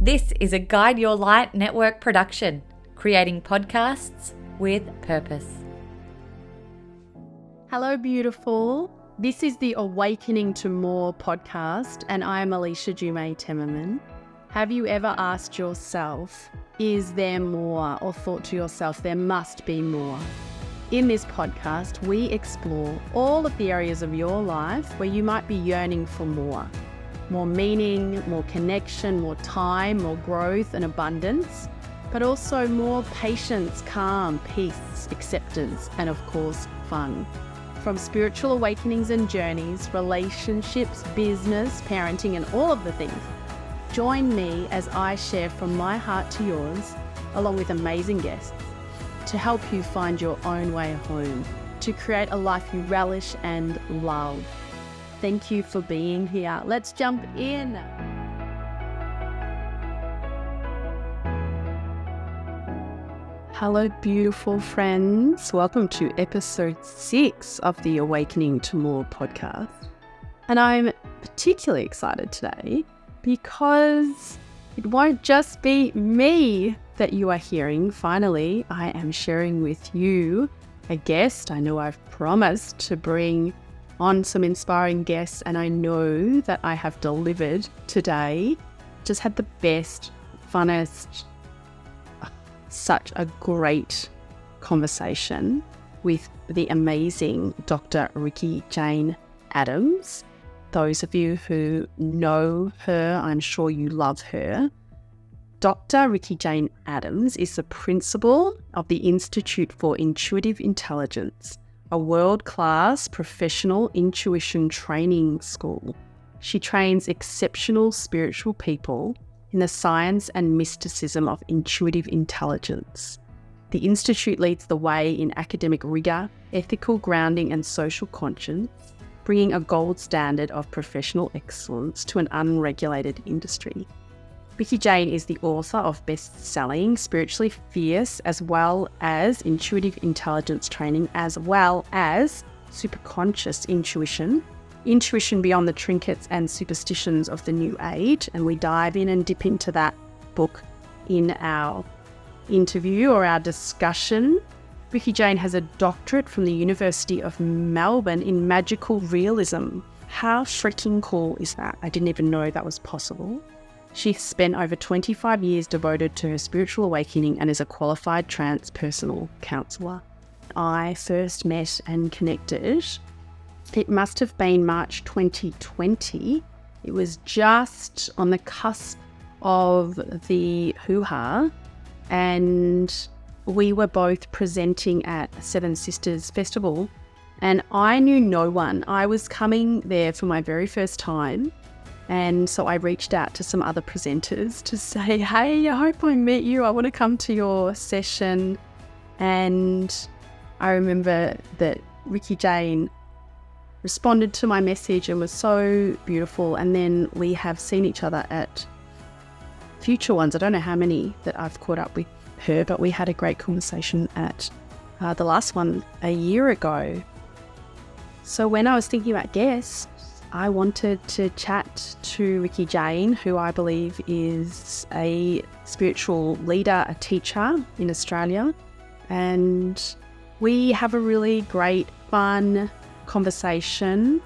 This is a Guide Your Light network production, creating podcasts with purpose. Hello, beautiful. This is the Awakening to More podcast, and I am Alicia Timmerman. Have you ever asked yourself, is there more, or thought to yourself, there must be more? In this podcast, we explore all of the areas of your life where you might be yearning for more. More meaning, more connection, more time, more growth and abundance, but also more patience, calm, peace, acceptance, and of course, fun. From spiritual awakenings and journeys, relationships, business, parenting, and all of the things, join me as I share from my heart to yours, along with amazing guests, to help you find your own way home, to create a life you relish and love. Thank you for being here. Let's jump in. Hello, beautiful friends. Welcome to episode 6 of the Awakening to More podcast. And I'm particularly excited today because it won't just be me that you are hearing. Finally, I am sharing with you a guest. I know I've promised to bring on some inspiring guests, and I know that I have delivered today. Just had the best, funnest, such a great conversation with the amazing Dr. Ricci-Jane Adams. Those of you who know her, I'm sure you love her. Dr. Ricci-Jane Adams is the principal of the Institute for Intuitive Intelligence, a world-class professional intuition training school. She trains exceptional spiritual people in the science and mysticism of intuitive intelligence. The Institute leads the way in academic rigour, ethical grounding and social conscience, bringing a gold standard of professional excellence to an unregulated industry. Ricci-Jane is the author of bestselling Spiritually Fierce, as well as Intuitive Intelligence Training, as well as Superconscious Intuition, Intuition Beyond the Trinkets and Superstitions of the New Age. And we dive in and dip into that book in our interview or our discussion. Ricci-Jane has a doctorate from the University of Melbourne in magical realism. How freaking cool is that? I didn't even know that was possible. She spent over 25 years devoted to her spiritual awakening and is a qualified transpersonal counsellor. I first met and connected, it must have been March 2020. It was just on the cusp of the hoo-ha, and we were both presenting at Seven Sisters Festival, and I knew no one. I was coming there for my very first time. And so I reached out to some other presenters to say, hey, I hope I met you. I want to come to your session. And I remember that Ricci-Jane responded to my message and was so beautiful. And then we have seen each other at future ones. I don't know how many that I've caught up with her, but we had a great conversation at the last one a year ago. So when I was thinking about guests, I wanted to chat to Ricci-Jane, who I believe is a spiritual leader, a teacher in Australia. And we have a really great, fun conversation,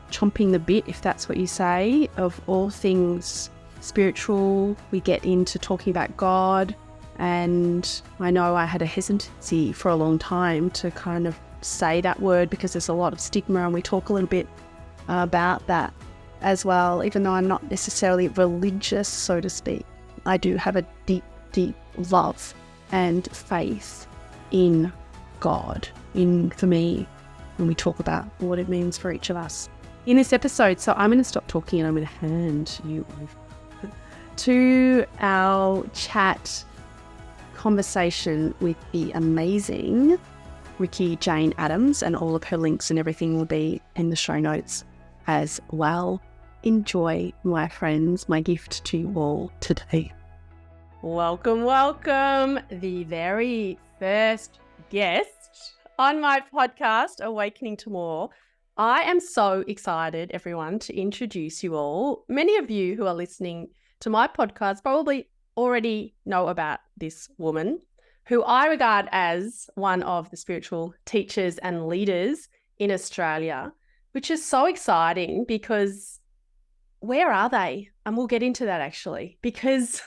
chomping the bit, if that's what you say, of all things spiritual. We get into talking about God. And I know I had a hesitancy for a long time to kind of say that word because there's a lot of stigma, and we talk a little bit about that as well. Even though I'm not necessarily religious, so to speak, I do have a deep, deep love and faith in God, for me, when we talk about what it means for each of us in this episode. So I'm going to stop talking and I'm going to hand you over to our chat conversation with the amazing Ricci-Jane Adams, and all of her links and everything will be in the show notes as well. Enjoy, my friends, my gift to you all today. Welcome, welcome, the very first guest on my podcast, Awakening to More. I am so excited, everyone, to introduce you all. Many of you who are listening to my podcast probably already know about this woman who I regard as one of the spiritual teachers and leaders in Australia, which is so exciting because where are they? And we'll get into that actually, because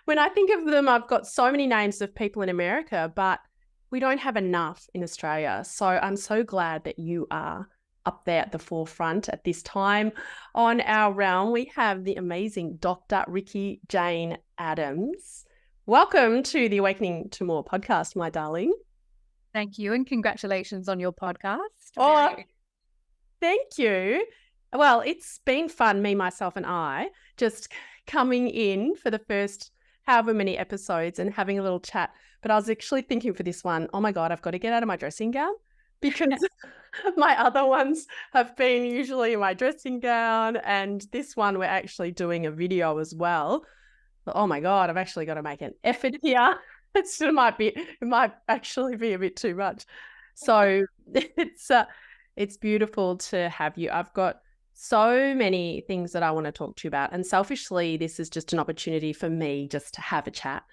when I think of them, I've got so many names of people in America, but we don't have enough in Australia. So I'm so glad that you are up there at the forefront at this time. On our realm, we have the amazing Dr. Ricci-Jane Adams. Welcome to the Awakening to More podcast, my darling. Thank you, and congratulations on your podcast. Oh, thank you. Well, it's been fun, me, myself, and I, just coming in for the first however many episodes and having a little chat. But I was actually thinking for this one, oh my God, I've got to get out of my dressing gown because my other ones have been usually in my dressing gown, and this one we're actually doing a video as well. But, oh my God, I've actually got to make an effort here. It might actually be a bit too much. So it's beautiful to have you. I've got so many things that I want to talk to you about. And selfishly, this is just an opportunity for me just to have a chat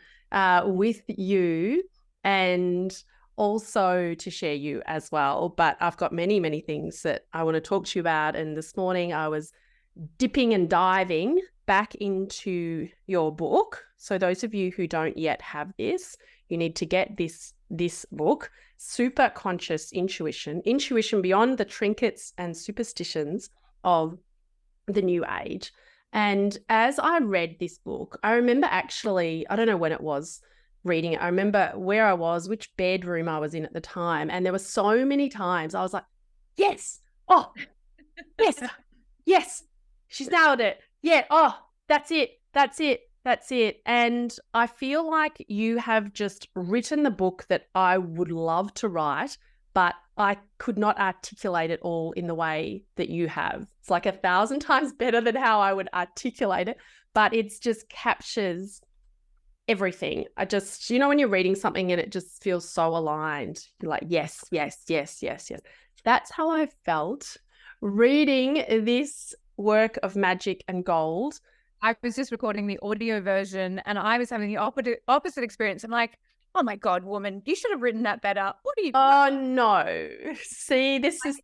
with you and also to share you as well. But I've got many, many things that I want to talk to you about. And this morning I was dipping and diving back into your book. So those of you who don't yet have this, you need to get this book, Superconscious Intuition, Intuition Beyond the Trinkets and Superstitions of the New Age. And as I read this book, I remember actually, I don't know when it was reading it, I remember where I was, which bedroom I was in at the time. And there were so many times I was like, yes, oh, yes, yes, she's nailed it. Yeah, oh, that's it. And I feel like you have just written the book that I would love to write, but I could not articulate it all in the way that you have. It's like 1,000 times better than how I would articulate it, but it's just captures everything. I just, when you're reading something and it just feels so aligned, you're like, yes. That's how I felt reading this work of magic and gold. I was just recording the audio version and I was having the opposite experience. I'm like, oh my God, woman, you should have written that better. What are you doing? Oh no. See, this is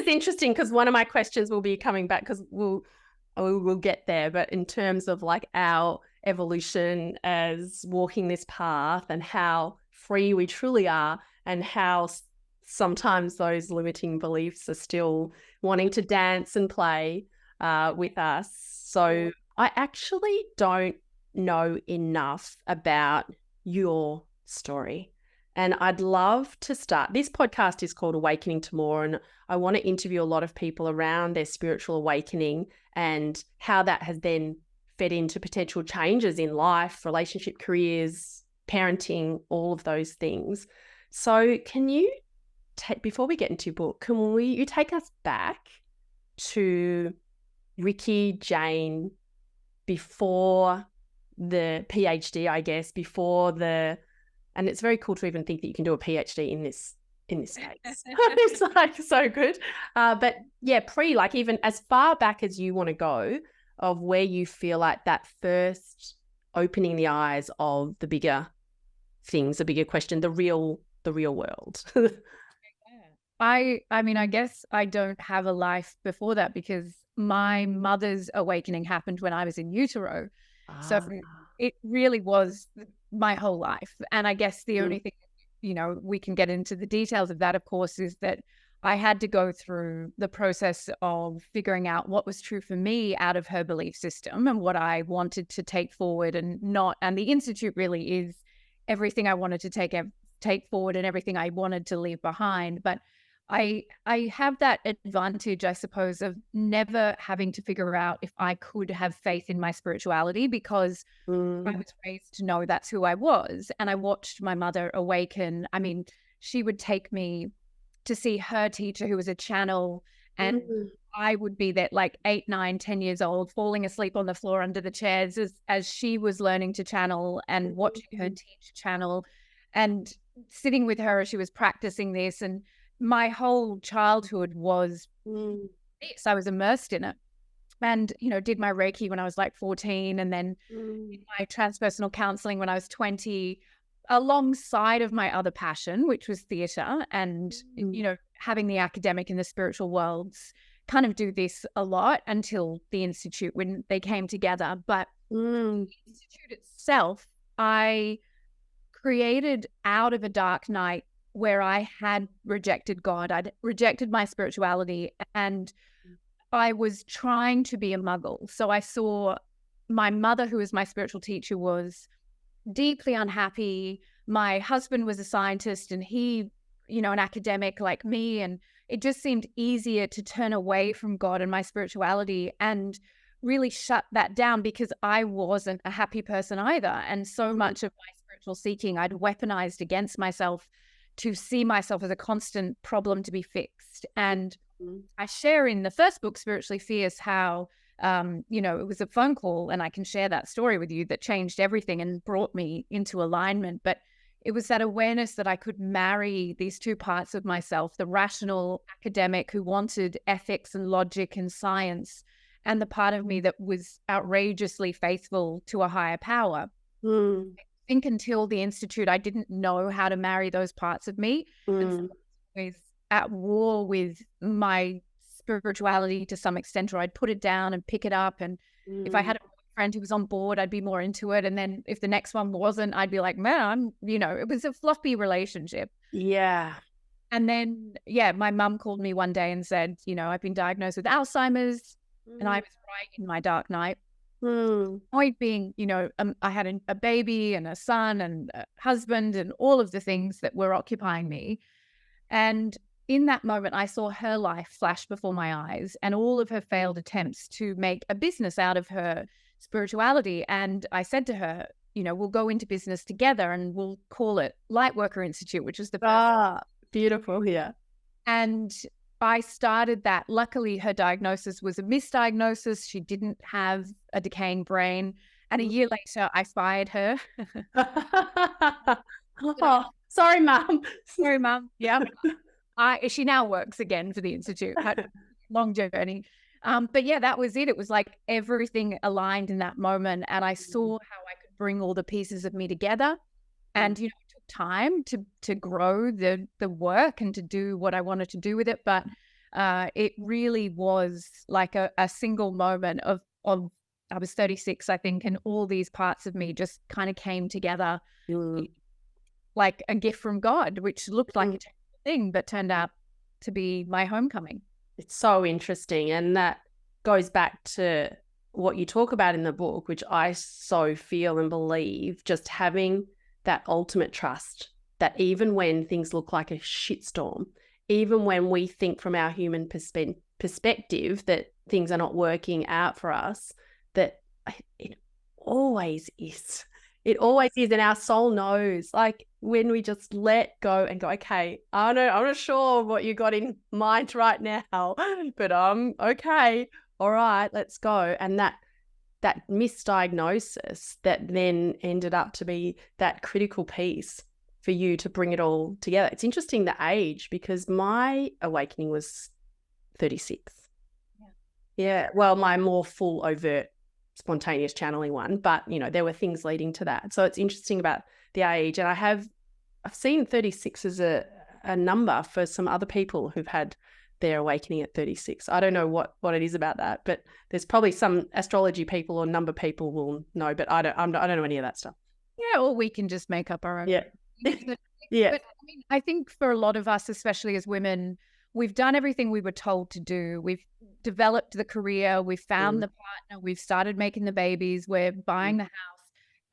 interesting because one of my questions will be coming back because we'll get there. But in terms of like our evolution as walking this path and how free we truly are and how sometimes those limiting beliefs are still wanting to dance and play with us. So I actually don't know enough about your story. And I'd love to start. This podcast is called Awakening to More, and I want to interview a lot of people around their spiritual awakening and how that has then fed into potential changes in life, relationship, careers, parenting, all of those things. So can you, before we get into your book, you take us back to Ricci-Jane before the PhD, I guess, and it's very cool to even think that you can do a PhD in this space. It's like so good. But yeah, like even as far back as you want to go of where you feel like that first opening the eyes of the bigger things, the bigger question, the real world. I mean, I guess I don't have a life before that because my mother's awakening happened when I was in utero. So it really was my whole life. And I guess the only thing, we can get into the details of that, of course, is that I had to go through the process of figuring out what was true for me out of her belief system and what I wanted to take forward and not. And the Institute really is everything I wanted to take forward and everything I wanted to leave behind. But I have that advantage, I suppose, of never having to figure out if I could have faith in my spirituality because I was raised to know that's who I was. And I watched my mother awaken. I mean, she would take me to see her teacher who was a channel, and I would be that like 8, 9, 10 years old, falling asleep on the floor under the chairs as she was learning to channel and watching her teach channel and sitting with her as she was practicing this. And my whole childhood was this. I was immersed in it. and, did my Reiki when I was like 14, and then did my transpersonal counselling when I was 20, alongside of my other passion, which was theatre, and, having the academic and the spiritual worlds kind of do this a lot until the Institute, when they came together. But the Institute itself, I created out of a dark night where I had rejected God. I'd rejected my spirituality, and I was trying to be a muggle. So I saw my mother, who was my spiritual teacher, was deeply unhappy. My husband was a scientist, and he, an academic like me. And it just seemed easier to turn away from God and my spirituality and really shut that down, because I wasn't a happy person either. And so much of my spiritual seeking I'd weaponized against myself to see myself as a constant problem to be fixed. And I share in the first book, Spiritually Fierce, how, it was a phone call, and I can share that story with you, that changed everything and brought me into alignment. But it was that awareness that I could marry these two parts of myself, the rational academic who wanted ethics and logic and science, and the part of me that was outrageously faithful to a higher power. I think until the Institute, I didn't know how to marry those parts of me. And so I was at war with my spirituality to some extent, or I'd put it down and pick it up. And if I had a friend who was on board, I'd be more into it. And then if the next one wasn't, I'd be like, man, it was a floppy relationship. Yeah. And then, my mum called me one day and said, I've been diagnosed with Alzheimer's, and I was right in my dark night. Point being, I had a baby and a son and a husband and all of the things that were occupying me. And in that moment, I saw her life flash before my eyes, and all of her failed attempts to make a business out of her spirituality. And I said to her, we'll go into business together, and we'll call it Lightworker Institute, which is the first. Beautiful. Yeah. And I started that. Luckily, her diagnosis was a misdiagnosis. She didn't have a decaying brain. And a year later, I fired her. Oh, sorry, Mum. Sorry, Mum. Yeah. She now works again for the Institute. Had a long journey. But that was it. It was like everything aligned in that moment. And I saw how I could bring all the pieces of me together. And, it took time to grow the work and to do what I wanted to do with it. But it really was like a single moment of I was 36, I think, and all these parts of me just kind of came together like a gift from God, which looked like a terrible thing, but turned out to be my homecoming. It's so interesting. And that goes back to what you talk about in the book, which I so feel and believe, just having that ultimate trust that even when things look like a shitstorm, even when we think from our human perspective that things are not working out for us, that it always is. It always is. And our soul knows, like when we just let go and go, okay, I'm not sure what you got in mind right now, but okay. All right, let's go. And that misdiagnosis that then ended up to be that critical piece for you to bring it all together. It's interesting, the age, because my awakening was 36. Yeah. Well, my more full, overt, spontaneous channeling one, but there were things leading to that. So it's interesting about the age. And I've seen 36 as a number for some other people who've had their awakening at 36. I don't know what it is about that, but there's probably some astrology people or number people will know, but I don't know any of that stuff. Yeah, or we can just make up our own. Yeah. Yeah. But I think for a lot of us, especially as women, we've done everything we were told to do. We've developed the career, we've found the partner, we've started making the babies, we're buying the house,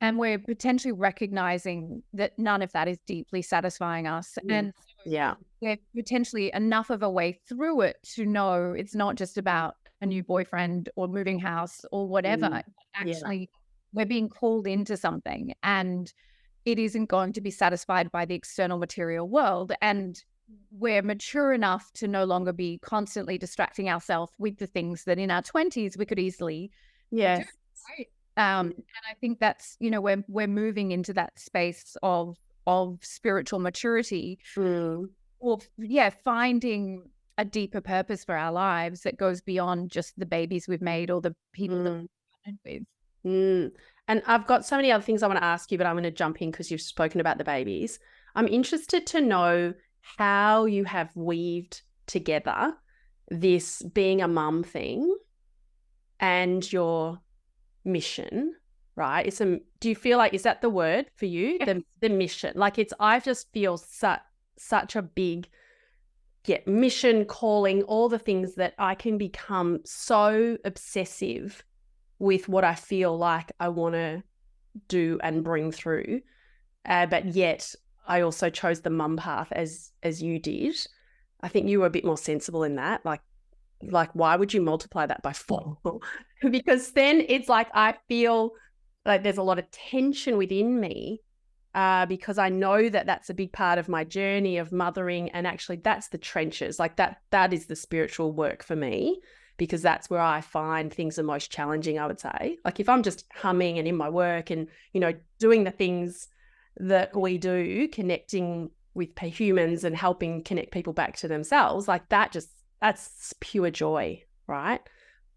and we're potentially recognizing that none of that is deeply satisfying us. And so we're potentially enough of a way through it to know it's not just about a new boyfriend or moving house or whatever. Actually, we're being called into something, and it isn't going to be satisfied by the external material world. And we're mature enough to no longer be constantly distracting ourselves with the things that in our 20s we could easily do. Right? And I think that's, we're moving into that space of spiritual maturity, or finding a deeper purpose for our lives that goes beyond just the babies we've made or the people that we've partnered with. And I've got so many other things I want to ask you, but I'm going to jump in because you've spoken about the babies. I'm interested to know how you have weaved together this being a mum thing and your mission, right? Do you feel like, is that the word for you? The mission. Like I just feel such a big mission, calling, all the things that I can become so obsessive with what I feel like I want to do and bring through. But yet I also chose the mum path as you did. I think you were a bit more sensible in that. Like why would you multiply that by 4? Because then it's like I feel like there's a lot of tension within me because I know that that's a big part of my journey of mothering, and actually that's the trenches. Like that is the spiritual work for me, because that's where I find things are most challenging, I would say. Like if I'm just humming and in my work and, doing the things that we do, connecting with humans and helping connect people back to themselves, like that's pure joy, right?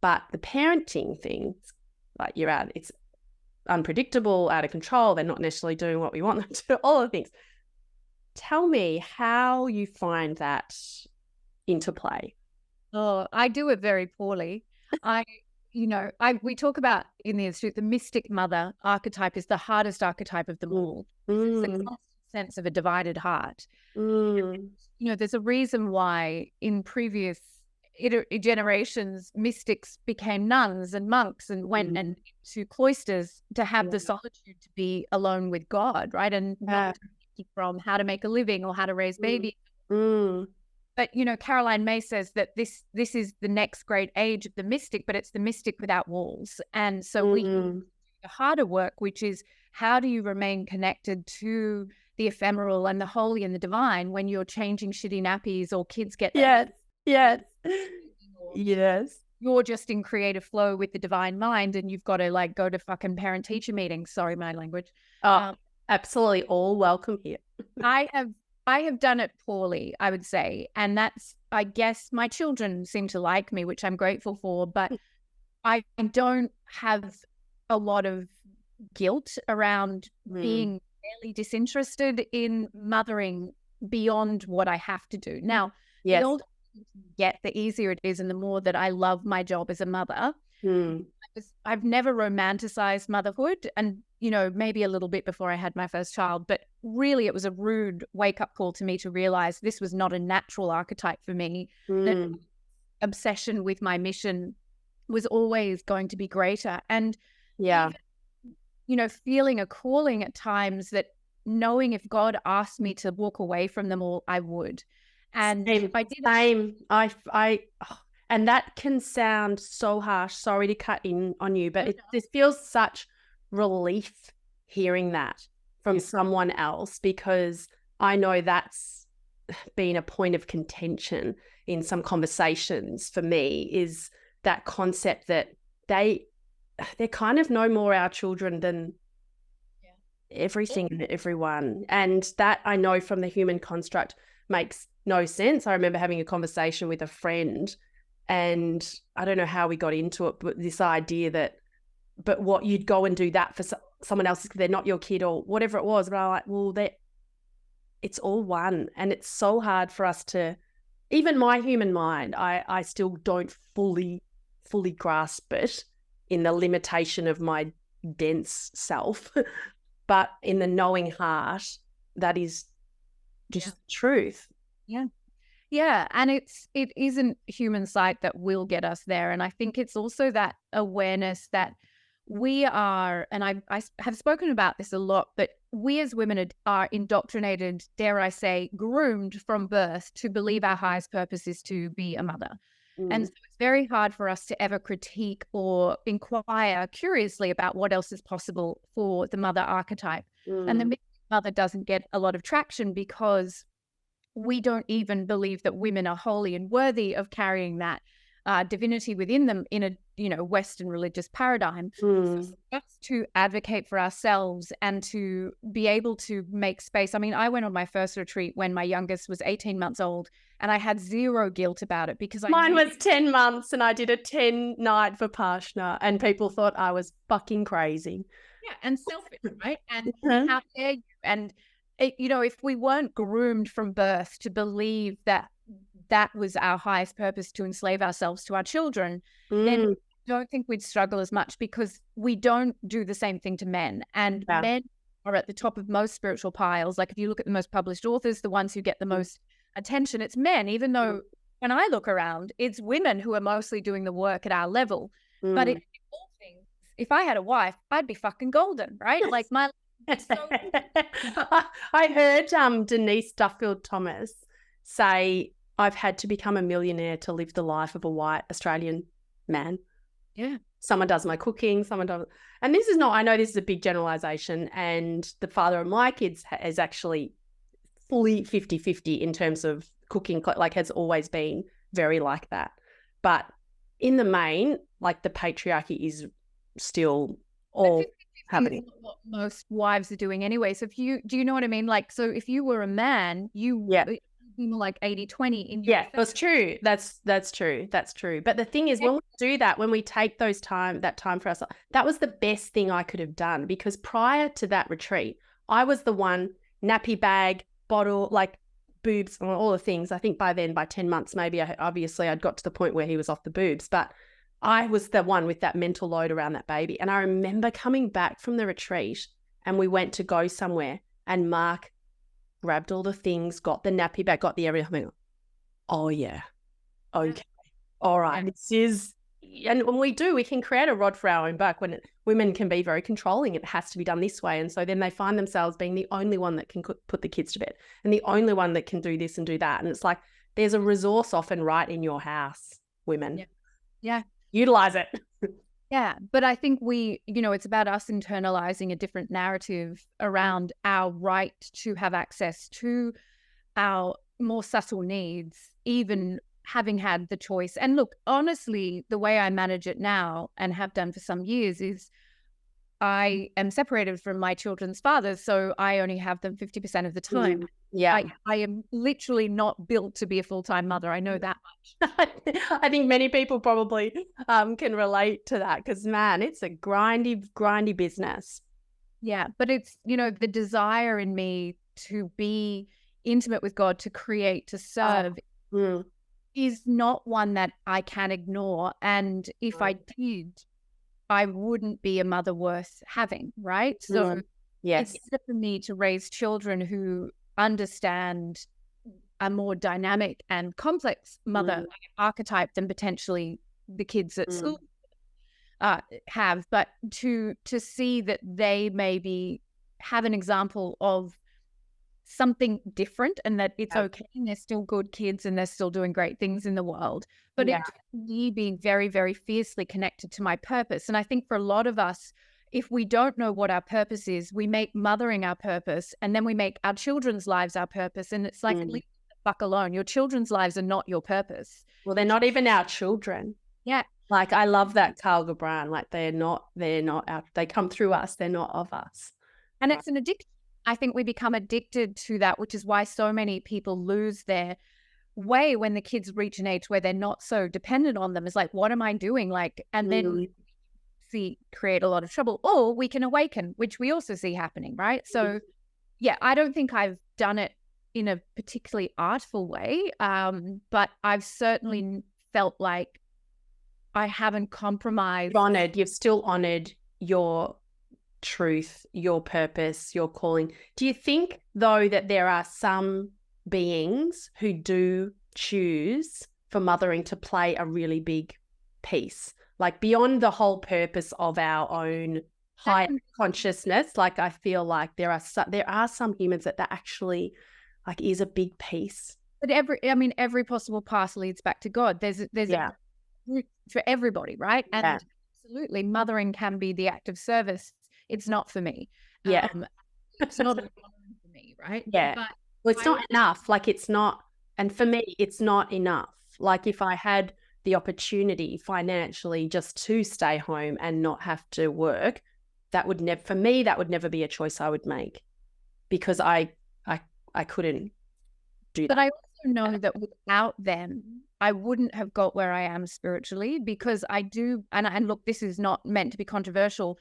But the parenting thing, like it's unpredictable, out of control. They're not necessarily doing what we want them to, all the things. Tell me how you find that interplay. Oh, I do it very poorly. We talk about in the Institute, the mystic mother archetype is the hardest archetype of them all. It's the constant sense of a divided heart. There's a reason why in previous generations, mystics became nuns and monks and went into cloisters to have the solitude to be alone with God, right? And not from how to make a living or how to raise babies. But, Caroline May says that this is the next great age of the mystic, but it's the mystic without walls. And so we do the harder work, which is how do you remain connected to the ephemeral and the holy and the divine when you're changing shitty nappies or kids get Yes. You're just in creative flow with the divine mind, and you've got to go to fucking parent teacher meetings. Sorry, my language. Absolutely, all welcome here. I have done it poorly, I would say, and that's, I guess, my children seem to like me, which I'm grateful for, but I don't have a lot of guilt around being fairly disinterested in mothering beyond what I have to do. Now, the older I get, the easier it is, and the more that I love my job as a mother. I've never romanticized motherhood, and maybe a little bit before I had my first child, but really it was a rude wake-up call to me to realize this was not a natural archetype for me. That obsession with my mission was always going to be greater. And feeling a calling at times, that knowing if God asked me to walk away from them all, I would. And if I did, and that can sound so harsh. Sorry to cut in on you, but this feels such relief hearing that from someone else, because I know that's been a point of contention in some conversations for me, is that concept that they're kind of no more our children than everything and everyone. And that, I know from the human construct, makes no sense. I remember having a conversation with a friend, and I don't know how we got into it, but this idea that, but what, you'd go and do that for someone else because they're not your kid or whatever it was. But I'm like, well, it's all one. And it's so hard for us to, even my human mind, I still don't fully grasp it in the limitation of my dense self. But in the knowing heart, that is just truth. Yeah. And it isn't human sight that will get us there. And I think it's also that awareness that we are, and I have spoken about this a lot, but we as women are indoctrinated, dare I say, groomed from birth to believe our highest purpose is to be a mother. And so it's very hard for us to ever critique or inquire curiously about what else is possible for the mother archetype. And the mother doesn't get a lot of traction because we don't even believe that women are holy and worthy of carrying that divinity within them in Western religious paradigm. So for us to advocate for ourselves and to be able to make space. I mean, I went on my first retreat when my youngest was 18 months old, and I had zero guilt about it because mine was 10 months and I did a 10-night Vipassana and people thought I was fucking crazy. Yeah, and selfish, right? And how dare you? And if we weren't groomed from birth to believe that that was our highest purpose, to enslave ourselves to our children, then I don't think we'd struggle as much, because we don't do the same thing to men. And men are at the top of most spiritual piles. Like if you look at the most published authors, the ones who get the most attention, it's men, even though when I look around, it's women who are mostly doing the work at our level. But in all things, if I had a wife, I'd be fucking golden, right? Like my I heard Denise Duffield Thomas say, I've had to become a millionaire to live the life of a white Australian man. Yeah. Someone does my cooking, someone does. And this is not, I know this is a big generalization, and the father of my kids is actually fully 50-50 in terms of cooking, like has always been very like that. But in the main, like the patriarchy is still all happening. What most wives are doing anyway. So do you know what I mean? Like, so if you were a man, you like 80-20 in your that's true. That's true. That's true. But the thing is, when we do that, when we take that time for ourselves, that was the best thing I could have done, because prior to that retreat, I was the one, nappy bag, bottle, like boobs, all the things. I think by then, by 10 months, maybe I'd got to the point where he was off the boobs, but I was the one with that mental load around that baby. And I remember coming back from the retreat and we went to go somewhere, and Mark grabbed all the things, got the nappy bag, got the everything. Oh yeah. Okay. All right. This is, and when we can create a rod for our own back. When women can be very controlling, it has to be done this way. And so then they find themselves being the only one that can put the kids to bed, and the only one that can do this and do that. And it's like, there's a resource often right in your house, women. Yeah. Utilize it. Yeah. But I think it's about us internalizing a different narrative around our right to have access to our more subtle needs, even having had the choice. And look, honestly, the way I manage it now and have done for some years is I am separated from my children's fathers, so I only have them 50% of the time. Yeah. I am literally not built to be a full-time mother. I know that much. I think many people probably can relate to that, because, man, it's a grindy business. Yeah, but it's, the desire in me to be intimate with God, to create, to serve is not one that I can ignore. And if I did, I wouldn't be a mother worth having, right? So it's better for me to raise children who understand a more dynamic and complex mother archetype than potentially the kids at school have, but to see that they maybe have an example of something different, and that it's okay, and they're still good kids and they're still doing great things in the world. But it's me being very, very fiercely connected to my purpose. And I think for a lot of us, if we don't know what our purpose is, we make mothering our purpose, and then we make our children's lives our purpose. And it's like, leave the fuck alone. Your children's lives are not your purpose. Well, they're not even our children. Yeah. Like, I love that, Carl Gibran. Like, they're not they come through us. They're not of us. And it's an addiction. I think we become addicted to that, which is why so many people lose their way when the kids reach an age where they're not so dependent on them. It's like, what am I doing? Like, and then create a lot of trouble. Or we can awaken, which we also see happening, right? So yeah, I don't think I've done it in a particularly artful way, but I've certainly felt like I haven't compromised. You've still honored your truth, your purpose, your calling. Do you think, though, that there are some beings who do choose for mothering to play a really big piece, like beyond the whole purpose of our own high consciousness? Like, I feel like there are some humans that actually, like, is a big piece. But every possible path leads back to God. There's a route for everybody, right? And absolutely, mothering can be the act of service. It's not for me. It's not for me, right? Yeah. But well, it's not enough. Like, it's not, and for me, it's not enough. Like, if I had the opportunity financially just to stay home and not have to work, that would never, for me, that would never be a choice I would make, because I couldn't do that. But I also know that without them, I wouldn't have got where I am spiritually, because I do, and look, this is not meant to be controversial.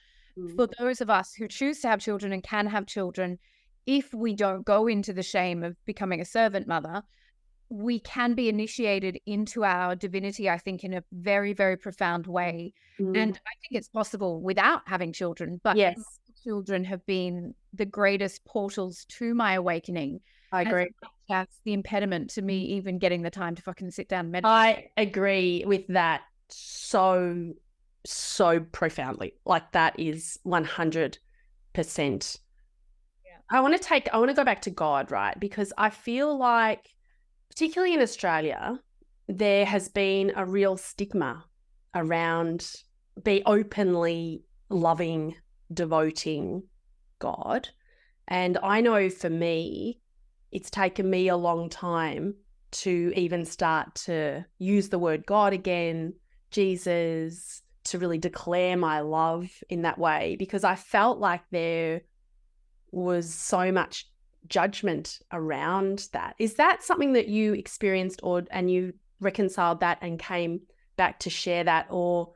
For those of us who choose to have children and can have children, if we don't go into the shame of becoming a servant mother, we can be initiated into our divinity, I think, in a very, very profound way. And I think it's possible without having children, but yes, children have been the greatest portals to my awakening. I agree. That's the impediment to me even getting the time to fucking sit down and meditate. I agree with that so profoundly. Like, that is 100%. Yeah. I want to go back to God, right? Because I feel like, particularly in Australia, there has been a real stigma around be openly loving, devoting God. And I know for me, it's taken me a long time to even start to use the word God again, Jesus, to really declare my love in that way, because I felt like there was so much judgment around that. Is that something that you experienced, and you reconciled that and came back to share that? Or,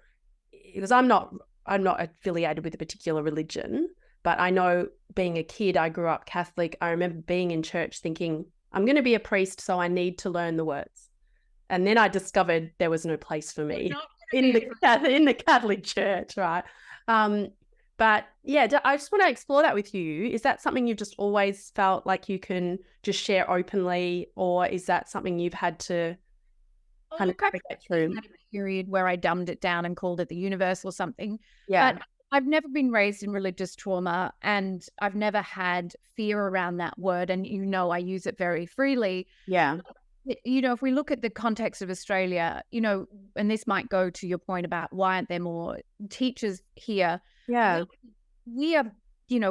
because I'm not affiliated with a particular religion, but I know being a kid, I grew up Catholic. I remember being in church thinking, I'm going to be a priest, so I need to learn the words. And then I discovered there was no place for me in the Catholic Church, right? But yeah, I just want to explore that with you. Is that something you've just always felt like you can just share openly, or is that something you've had to kind of get through? I had a period where I dumbed it down and called it the universe or something. Yeah. But I've never been raised in religious trauma, and I've never had fear around that word. And, I use it very freely. Yeah. If we look at the context of Australia, and this might go to your point about why aren't there more teachers here? Yeah. We are,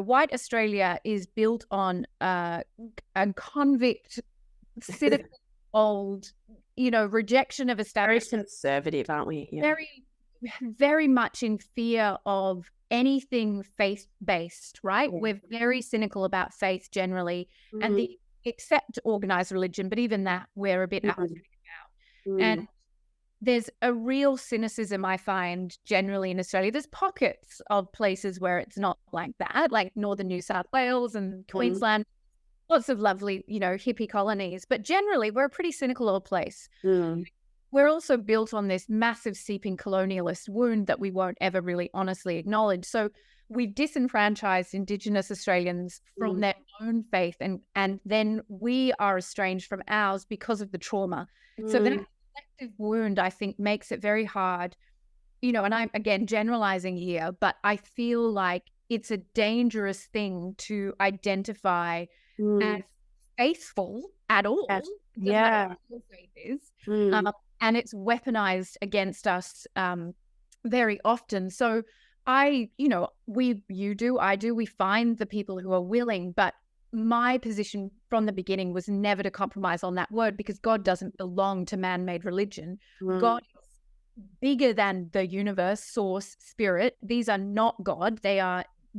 white Australia is built on a convict, cynical, old, rejection of established. Very conservative, aren't we? Yeah. Very, very much in fear of anything faith-based, right? Yeah. We're very cynical about faith generally, and except organized religion, but even that we're a bit apprehensive about. And there's a real cynicism, I find, generally in Australia. There's pockets of places where it's not like that, like northern New South Wales and Queensland, lots of lovely, hippie colonies. But generally, we're a pretty cynical old place. We're also built on this massive seeping colonialist wound that we won't ever really honestly acknowledge. So we've disenfranchised Indigenous Australians from their own faith, and then we are estranged from ours because of the trauma. So that collective wound, I think, makes it very hard, and I'm, again, generalizing here, but I feel like it's a dangerous thing to identify as faithful at all. Yeah. Faith is. And it's weaponized against us very often. So I do, we find the people who are willing, but my position from the beginning was never to compromise on that word, because God doesn't belong to man-made religion. God is bigger than the universe, source, spirit. These are not God.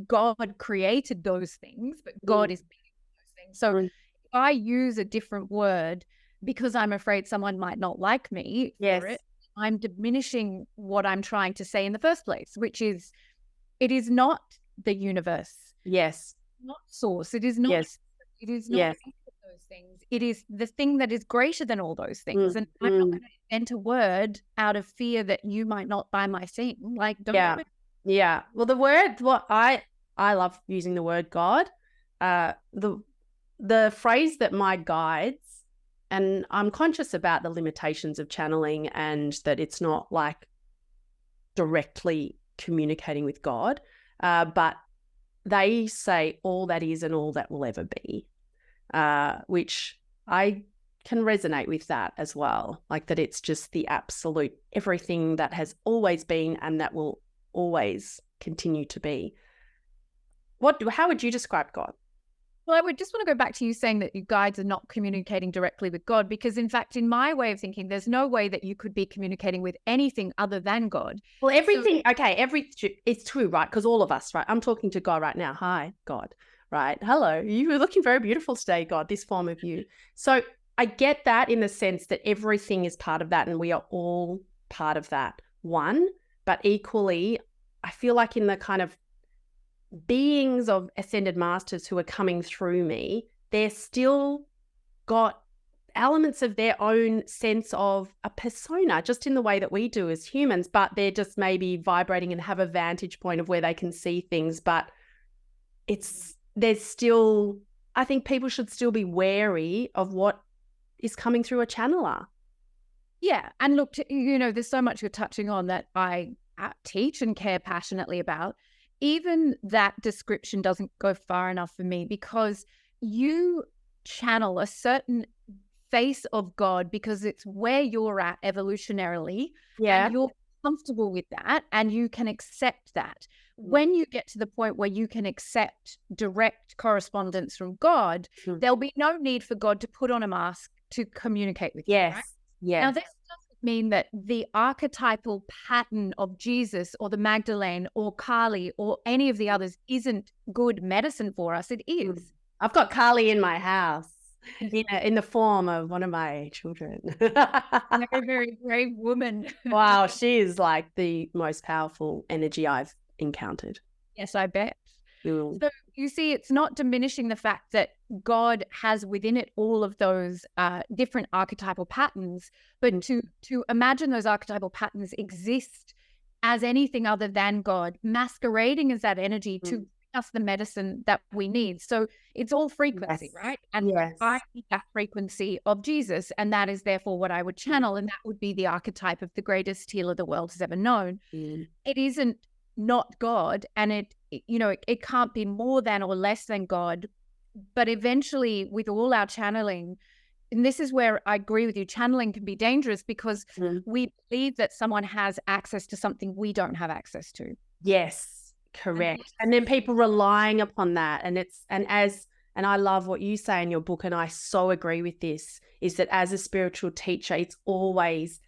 God created those things, but God is bigger than those things. So if I use a different word because I'm afraid someone might not like me for it, I'm diminishing what I'm trying to say in the first place, which is, it is not the universe. Yes. Not source. It is not. Yes. It is not those things. It is the thing that is greater than all those things. And I'm not going to invent a word out of fear that you might not buy my thing. Like, don't. Yeah. Well, the word, I love using the word God. The phrase that my guides, and I'm conscious about the limitations of channeling, and that it's not like directly communicating with God, but they say all that is and all that will ever be, which I can resonate with that as well. Like, that it's just the absolute everything that has always been and that will always continue to be. How would you describe God? Well, I would just want to go back to you saying that your guides are not communicating directly with God, because in fact, in my way of thinking, there's no way that you could be communicating with anything other than God. Well, everything, it's true, right? Because all of us, right? I'm talking to God right now. Hi, God, right? Hello. You were looking very beautiful today, God, this form of you. So I get that in the sense that everything is part of that and we are all part of that one. But equally, I feel like in the kind of beings of ascended masters who are coming through me, they're still got elements of their own sense of a persona, just in the way that we do as humans, but they're just maybe vibrating and have a vantage point of where they can see things. But there's still, I think people should still be wary of what is coming through a channeler. Yeah. And look, there's so much you're touching on that I teach and care passionately about. Even that description doesn't go far enough for me, because you channel a certain face of God because it's where you're at evolutionarily. Yeah. And you're comfortable with that and you can accept that. When you get to the point where you can accept direct correspondence from God, there'll be no need for God to put on a mask to communicate with you. Right? Yes. Now, this doesn't mean that the archetypal pattern of Jesus or the Magdalene or Kali or any of the others isn't good medicine for us. It is. I've got Kali in my house in the form of one of my children. A very brave woman. Wow, she is like the most powerful energy I've encountered. Yes, I bet. Ooh. So you see, it's not diminishing the fact that God has within it all of those different archetypal patterns, but to imagine those archetypal patterns exist as anything other than God, masquerading as that energy to bring us the medicine that we need. So it's all frequency, right? And I need that frequency of Jesus, and that is therefore what I would channel, and that would be the archetype of the greatest healer the world has ever known. It isn't not God, and it can't be more than or less than God. But eventually, with all our channeling, and this is where I agree with you, channeling can be dangerous because we believe that someone has access to something we don't have access to. Yes, correct. And then people relying upon that, and I love what you say in your book, and I so agree with this, is that as a spiritual teacher, it's always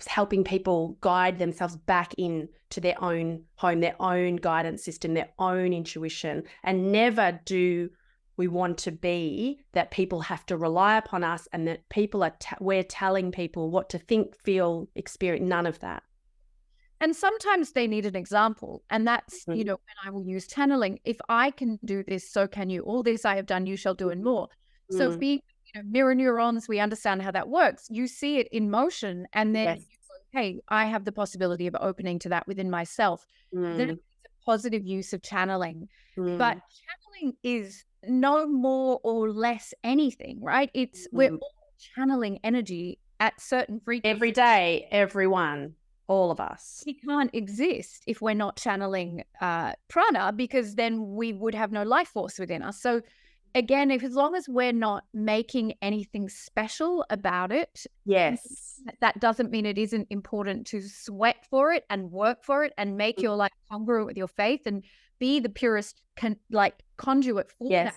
helping people guide themselves back in to their own home, their own guidance system, their own intuition. And never do we want to be that people have to rely upon us and that people we're telling people what to think, feel, experience. None of that. And sometimes they need an example. And that's, when I will use channeling, if I can do this, so can you. All this I have done, you shall do and more. So being mirror neurons, we understand how that works. You see it in motion, and then you go, hey, I have the possibility of opening to that within myself. Then it's a positive use of channeling. But channeling is no more or less anything, right? It's we're all channeling energy at certain frequencies. Every day, everyone, all of us. We can't exist if we're not channeling prana, because then we would have no life force within us. So again, as long as we're not making anything special about it, that doesn't mean it isn't important to sweat for it and work for it and make your life congruent with your faith and be the purest conduit for that.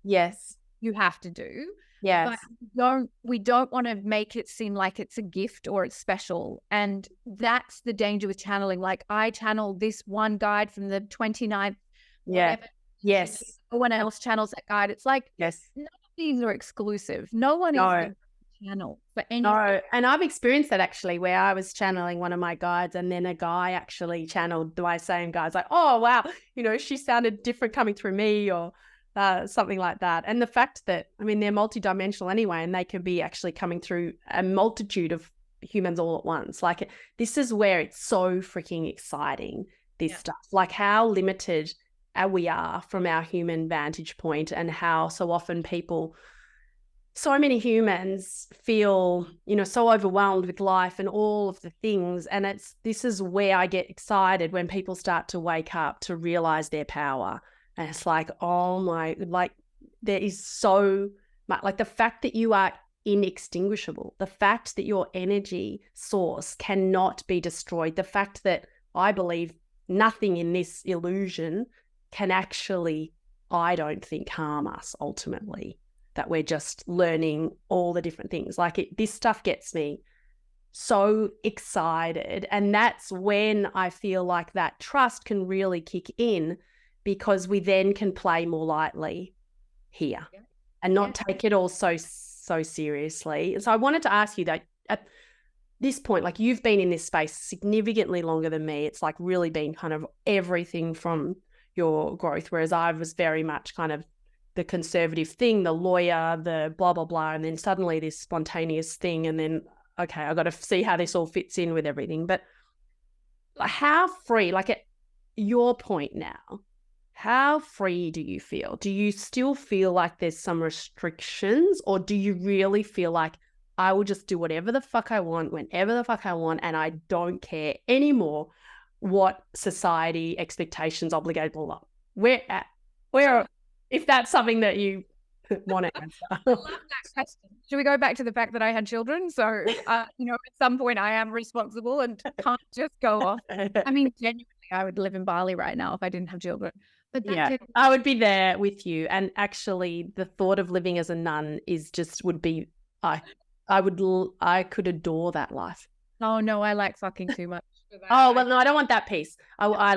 Yes, you have to do. Yes, but we don't want to make it seem like it's a gift or it's special, and that's the danger with channeling. Like, I channeled this one guide from the 29th. Yes. No one else channels that guide. It's like, none of these are exclusive. No one is going to channel for anything. No, and I've experienced that actually, where I was channeling one of my guides and then a guy actually channeled my same guide. It's like, oh, wow, she sounded different coming through me, or something like that. And the fact that, they're multidimensional anyway, and they can be actually coming through a multitude of humans all at once. Like, this is where it's so freaking exciting, this stuff. Like, how limited we are from our human vantage point, and how so often so many humans feel, so overwhelmed with life and all of the things. And this is where I get excited, when people start to wake up to realize their power. And it's like, oh my, there is so much, the fact that you are inextinguishable, the fact that your energy source cannot be destroyed, the fact that I believe nothing in this illusion can actually I don't think harm us ultimately, that we're just learning all the different things. Like this stuff gets me so excited. And that's when I feel like that trust can really kick in, because we then can play more lightly here and not take it all so seriously. And so I wanted to ask you that at this point, like you've been in this space significantly longer than me. It's like really been kind of everything from your growth, whereas I was very much kind of the conservative thing, the lawyer, the blah, blah, blah, and then suddenly this spontaneous thing, and then, okay, I've got to see how this all fits in with everything. But how free, like at your point now, how free do you feel? Do you still feel like there's some restrictions, or do you really feel like I will just do whatever the fuck I want, whenever the fuck I want, and I don't care anymore what society, expectations, obligated, blah, blah. Where, if that's something that you want to answer. I love that question. Should we go back to the fact that I had children? So, at some point I am responsible and can't just go off. I mean, genuinely, I would live in Bali right now if I didn't have children. But I would be there with you. And actually, the thought of living as a nun would be, I could adore that life. Oh no, I like fucking too much. Oh, well, no, I don't want that piece. I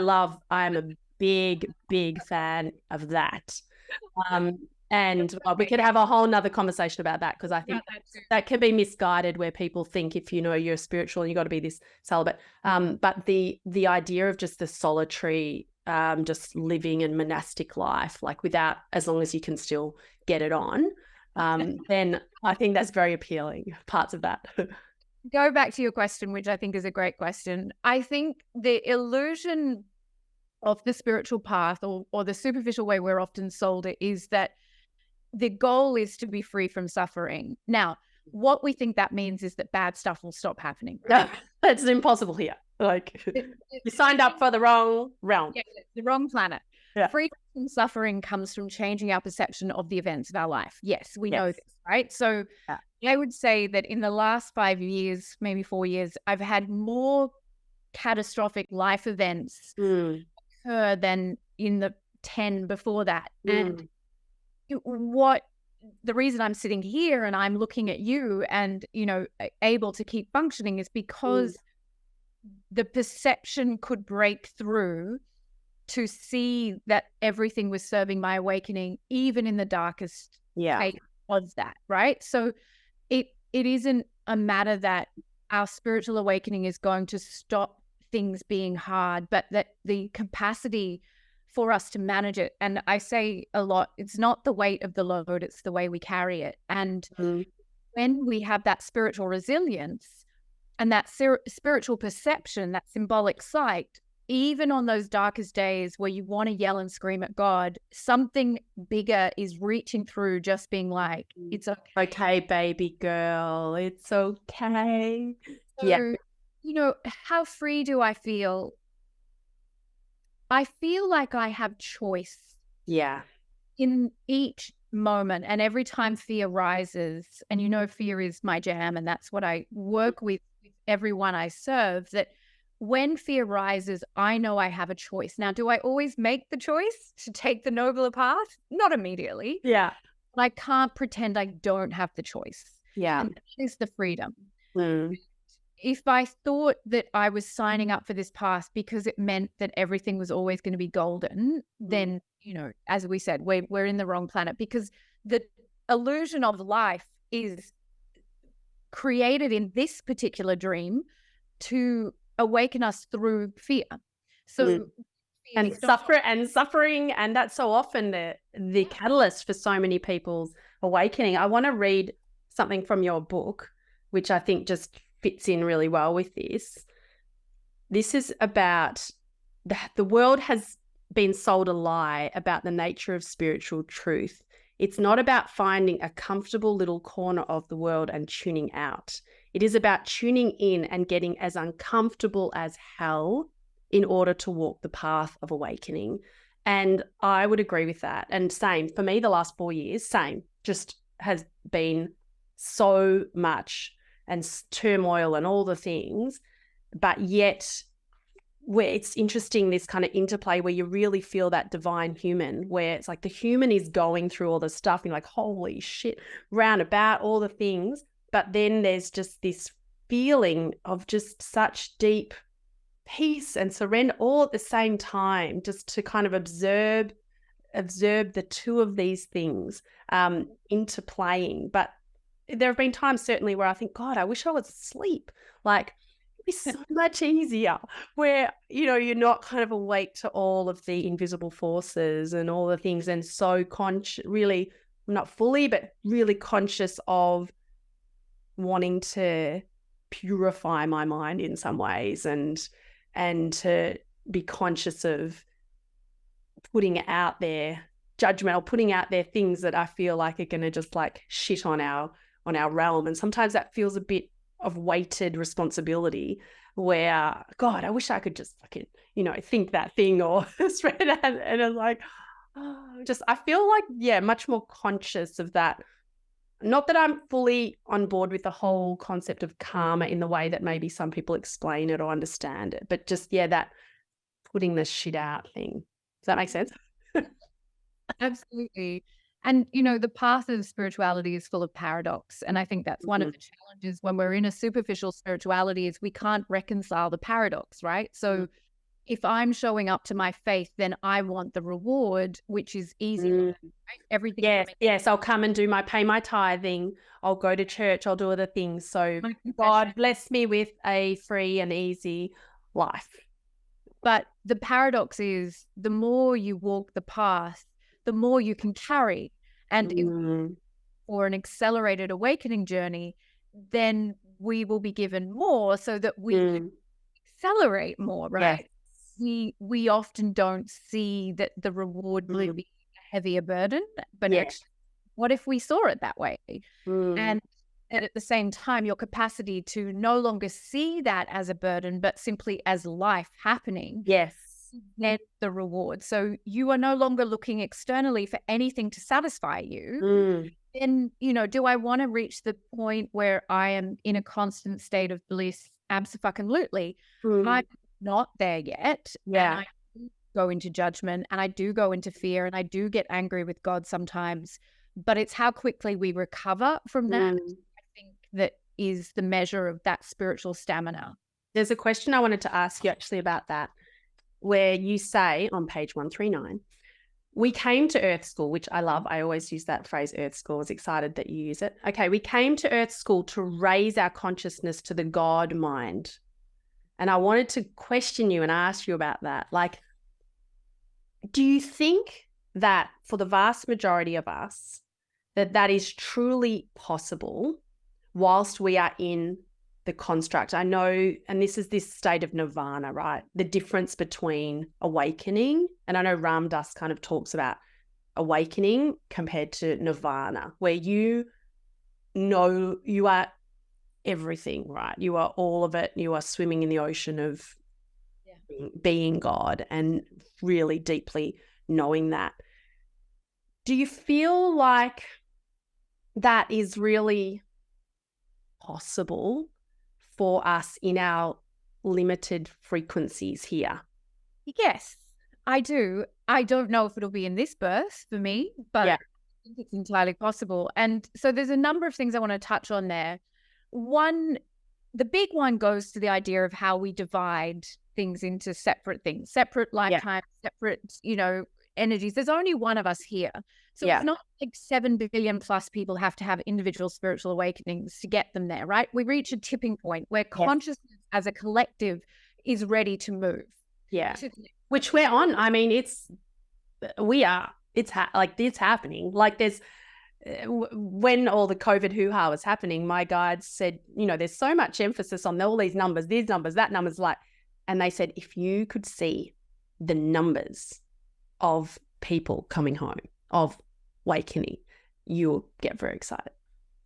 am a big fan of that. And we could have a whole nother conversation about that, because I think that can be misguided, where people think if you're spiritual, you got to be this celibate. But the idea of just the solitary, just living and monastic life, like without, as long as you can still get it on, then I think that's very appealing, parts of that. Go back to your question, which I think is a great question. I think the illusion of the spiritual path, or the superficial way we're often sold it, is that the goal is to be free from suffering. Now, what we think that means is that bad stuff will stop happening. Right? No, that's impossible here. Like you signed up for the wrong realm. Yeah, the wrong planet. Yeah. Freedom from suffering comes from changing our perception of the events of our life. Yes, we know this, right? So I would say that in the last 5 years, maybe 4 years, I've had more catastrophic life events occur than in the 10 before that. And the reason I'm sitting here and I'm looking at you and, able to keep functioning is because the perception could break through to see that everything was serving my awakening, even in the darkest state of that, right? So it isn't a matter that our spiritual awakening is going to stop things being hard, but that the capacity for us to manage it. And I say a lot, it's not the weight of the load, it's the way we carry it. And when we have that spiritual resilience and that spiritual perception, that symbolic sight, even on those darkest days where you want to yell and scream at God, something bigger is reaching through, just being like, it's okay. Okay, baby girl, it's okay. So, how free do I feel? I feel like I have choice. Yeah. In each moment, and every time fear rises, and fear is my jam, and that's what I work with everyone I serve, that when fear rises, I know I have a choice. Now, do I always make the choice to take the nobler path? Not immediately. Yeah. But I can't pretend I don't have the choice. Yeah. And that is the freedom. If I thought that I was signing up for this path because it meant that everything was always going to be golden, then, as we said, we're in the wrong planet, because the illusion of life is created in this particular dream to awaken us through fear. So and suffering, and that's so often the catalyst for so many people's awakening. I want to read something from your book, which I think just fits in really well with this. This is about the world has been sold a lie about the nature of spiritual truth. It's not about finding a comfortable little corner of the world and tuning out. It is about tuning in and getting as uncomfortable as hell in order to walk the path of awakening. And I would agree with that. And same, for me, the last 4 years, just has been so much and turmoil and all the things, but yet where it's interesting, this kind of interplay where you really feel that divine human, where it's like the human is going through all the stuff and you're like, holy shit, round about all the things. But then there's just this feeling of just such deep peace and surrender all at the same time, just to kind of observe the two of these things interplaying. But there have been times certainly where I think, God, I wish I was asleep. Like, it'd be so much easier where, you know, you're not kind of awake to all of the invisible forces and all the things, and so really not fully, but really conscious of wanting to purify my mind in some ways, and to be conscious of putting out there judgment, or putting out there things that I feel like are going to just like shit on our realm. And sometimes that feels a bit of weighted responsibility where, God, I wish I could just fucking, you know, think that thing or spread it out. And it's like, I feel like, yeah, much more conscious of that. Not that I'm fully on board with the whole concept of karma in the way that maybe some people explain it or understand it, but just, yeah, that putting the shit out thing. Does that make sense? Absolutely. And, you know, the path of spirituality is full of paradox. And I think that's one of the challenges when we're in a superficial spirituality, is we can't reconcile the paradox, right? So if I'm showing up to my faith, then I want the reward, which is easy. Right? Everything. Yes. I'll come and pay my tithing. I'll go to church. I'll do other things. So God bless me with a free and easy life. But the paradox is, the more you walk the path, the more you can carry. And for an accelerated awakening journey, then we will be given more so that we can accelerate more, right? Yes. We often don't see that the reward will be a heavier burden, but actually, what if we saw it that way? And at the same time, your capacity to no longer see that as a burden, but simply as life happening. Yes. Then the reward. So you are no longer looking externally for anything to satisfy you. Then, you know, do I want to reach the point where I am in a constant state of bliss? Abso-fucking-lutely. I'm not there yet. Yeah. And I do go into judgment, and I do go into fear, and I do get angry with God sometimes. But it's how quickly we recover from that, I think, that is the measure of that spiritual stamina. There's a question I wanted to ask you actually about that, where you say on page 139, we came to Earth School, which I love. I always use that phrase, Earth School. I was excited that you use it. Okay, we came to Earth School to raise our consciousness to the God mind. And I wanted to question you and ask you about that. Like, do you think that for the vast majority of us, that is truly possible whilst we are in the construct? I know, and this is this state of nirvana, right? The difference between awakening, and I know Ram Dass kind of talks about awakening compared to nirvana, where you know you are everything, right? You are all of it. You are swimming in the ocean of being God and really deeply knowing that. Do you feel like that is really possible for us in our limited frequencies here? Yes, I do. I don't know if it'll be in this birth for me, but I think it's entirely possible. And so there's a number of things I want to touch on there. One, the big one goes to the idea of how we divide things into separate things, separate lifetimes, separate, you know, energies. There's only one of us here. So it's not like 7 billion plus people have to have individual spiritual awakenings to get them there, right? We reach a tipping point where consciousness as a collective is ready to move. Yeah. Which we're on. I mean, it's happening. Like there's, when all the COVID hoo-ha was happening, my guides said, you know, there's so much emphasis on all these numbers, these numbers, that numbers, like, and they said, if you could see the numbers of people coming home, of awakening, you'll get very excited.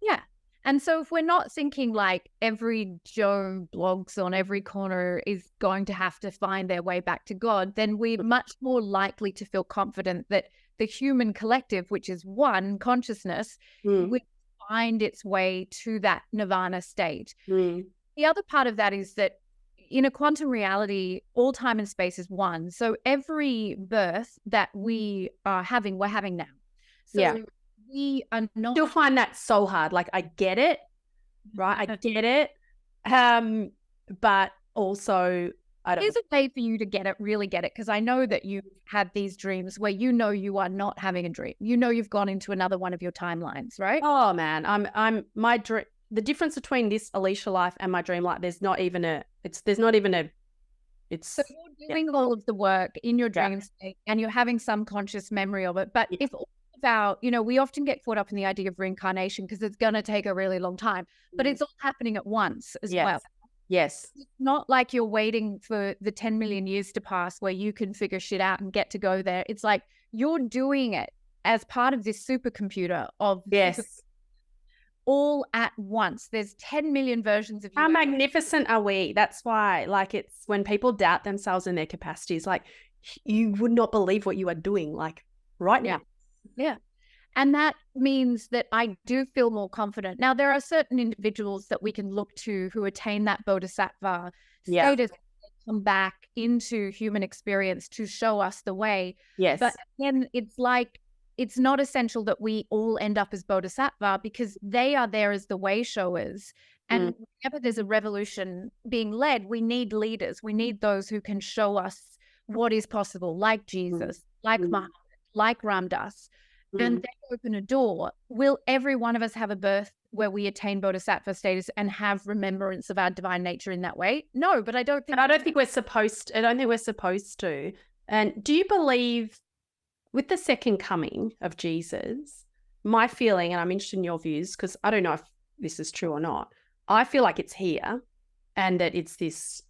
Yeah. And so if we're not thinking like every Joe blogs on every corner is going to have to find their way back to God, then we're much more likely to feel confident that the human collective, which is one consciousness, will find its way to that nirvana state. The other part of that is that in a quantum reality, all time and space is one. So every birth that we are having, we're having now. So we are not. You'll find that so hard. Like, I get it, right? I get it. But also, I don't. There's a way for you to get it, really get it, because I know that you've had these dreams where you know you are not having a dream. You know you've gone into another one of your timelines, right? Oh man, I'm my dream. The difference between this Alicia life and my dream life, there's not even a. So you're doing all of the work in your dream state, and you're having some conscious memory of it. But if all of our, we often get caught up in the idea of reincarnation because it's going to take a really long time, but it's all happening at once as well. Yes. It's not like you're waiting for the 10 million years to pass where you can figure shit out and get to go there. It's like you're doing it as part of this supercomputer of all at once. There's 10 million versions of you. How magnificent are we? That's why, like, it's when people doubt themselves and their capacities, like, you would not believe what you are doing, like, right now. Yeah. And that means that I do feel more confident. Now, there are certain individuals that we can look to who attain that bodhisattva status, come back into human experience to show us the way. Yes. But again, it's like, it's not essential that we all end up as bodhisattva because they are there as the way showers. And whenever there's a revolution being led, we need leaders. We need those who can show us what is possible, like Jesus, like Muhammad, like Ram Dass. And they open a door. Will every one of us have a birth where we attain bodhisattva status and have remembrance of our divine nature in that way? No, but I don't think we're supposed to. And do you believe with the second coming of Jesus, my feeling, and I'm interested in your views because I don't know if this is true or not, I feel like it's here and that it's this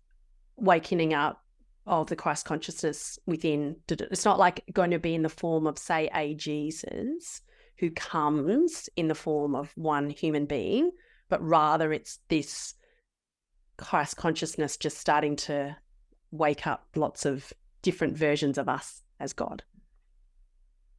waking up of the Christ consciousness within. It's not like going to be in the form of, say, a Jesus who comes in the form of one human being, but rather it's this Christ consciousness just starting to wake up lots of different versions of us as God.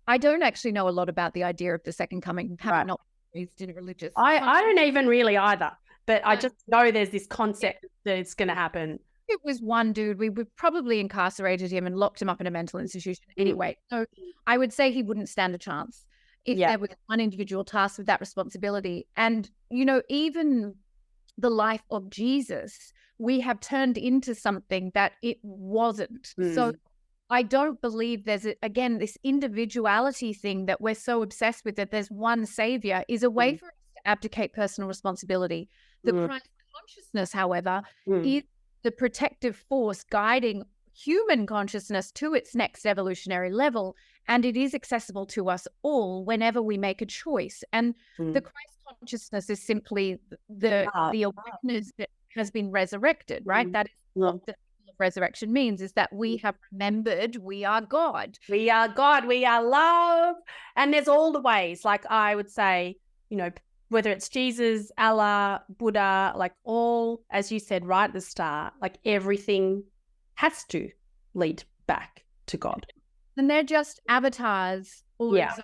I don't actually know a lot about the idea of the second coming. Having not raised in a religious. I don't even really either, but I just know there's this concept that it's going to happen. It was one dude. We would probably incarcerated him and locked him up in a mental institution anyway. So I would say he wouldn't stand a chance if there was one individual tasked with that responsibility. And, even the life of Jesus, we have turned into something that it wasn't. So I don't believe there's, this individuality thing that we're so obsessed with, that there's one savior, is a way for us to abdicate personal responsibility. The Christ consciousness, however, is the protective force guiding human consciousness to its next evolutionary level, and it is accessible to us all whenever we make a choice. And the Christ consciousness is simply the awareness that has been resurrected, right? That is what the resurrection means, is that we have remembered we are God. We are God. We are love. And there's all the ways, like I would say, whether it's Jesus, Allah, Buddha, like all, as you said right at the start, like everything has to lead back to God. And they're just avatars or examples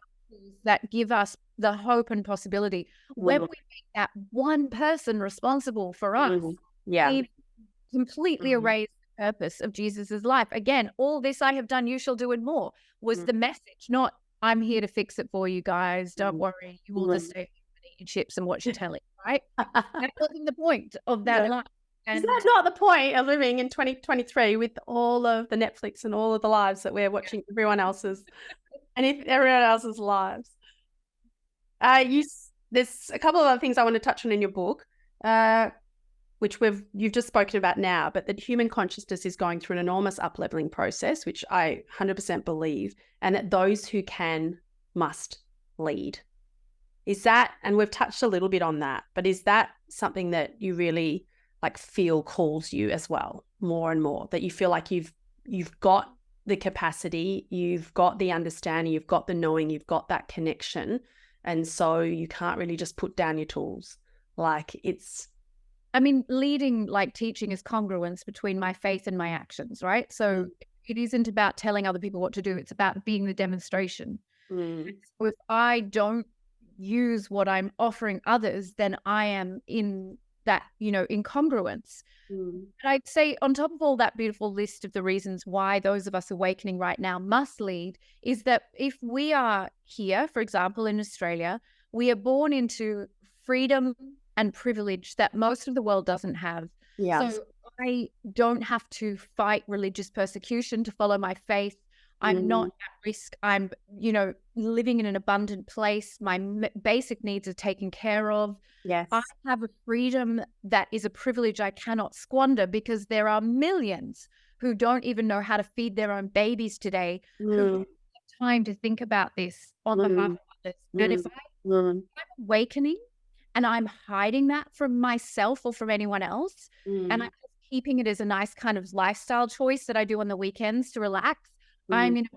that give us the hope and possibility. When we make that one person responsible for us, we completely erase the purpose of Jesus's life. Again, all this I have done, you shall do and more, was the message, not I'm here to fix it for you guys. Don't worry, you will just stay eat chips and watch your telly, right? That wasn't the point of that life. And is that not the point of living in 2023 with all of the Netflix and all of the lives that we're watching everyone else's lives? There's a couple of other things I want to touch on in your book, which you've just spoken about now, but that human consciousness is going through an enormous up-leveling process, which I 100% believe, and that those who can must lead. Is that, and we've touched a little bit on that, but is that something that you really feel calls you as well, more and more, that you feel like you've got the capacity, you've got the understanding, you've got the knowing, you've got that connection, and so you can't really just put down your tools? Leading, like teaching, is congruence between my faith and my actions, right? So it isn't about telling other people what to do, it's about being the demonstration. So if I don't use what I'm offering others, then I am in that, incongruence. Mm. And I'd say on top of all that beautiful list of the reasons why those of us awakening right now must lead is that if we are here, for example, in Australia, we are born into freedom and privilege that most of the world doesn't have. Yeah. So I don't have to fight religious persecution to follow my faith. I'm not at risk. I'm, living in an abundant place. My basic needs are taken care of. Yes. I have a freedom that is a privilege I cannot squander because there are millions who don't even know how to feed their own babies today who don't have time to think about this on behalf of others. And if I'm awakening and I'm hiding that from myself or from anyone else, and I'm keeping it as a nice kind of lifestyle choice that I do on the weekends to relax, I'm in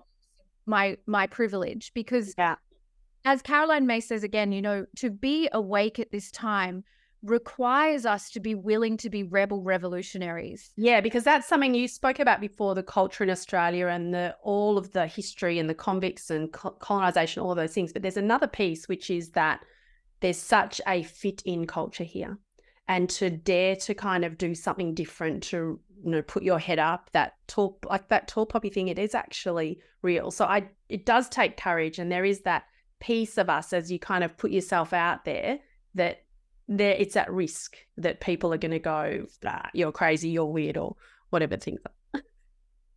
my privilege because as Caroline May says again, to be awake at this time requires us to be willing to be rebel revolutionaries. Yeah, because that's something you spoke about before, the culture in Australia and all of the history and the convicts and colonization, all of those things. But there's another piece, which is that there's such a fit-in culture here. And to dare to kind of do something different, to put your head up, that tall poppy thing, it is actually real. So it does take courage, and there is that piece of us as you kind of put yourself out there that it's at risk that people are going to go, you're crazy, you're weird, or whatever things are.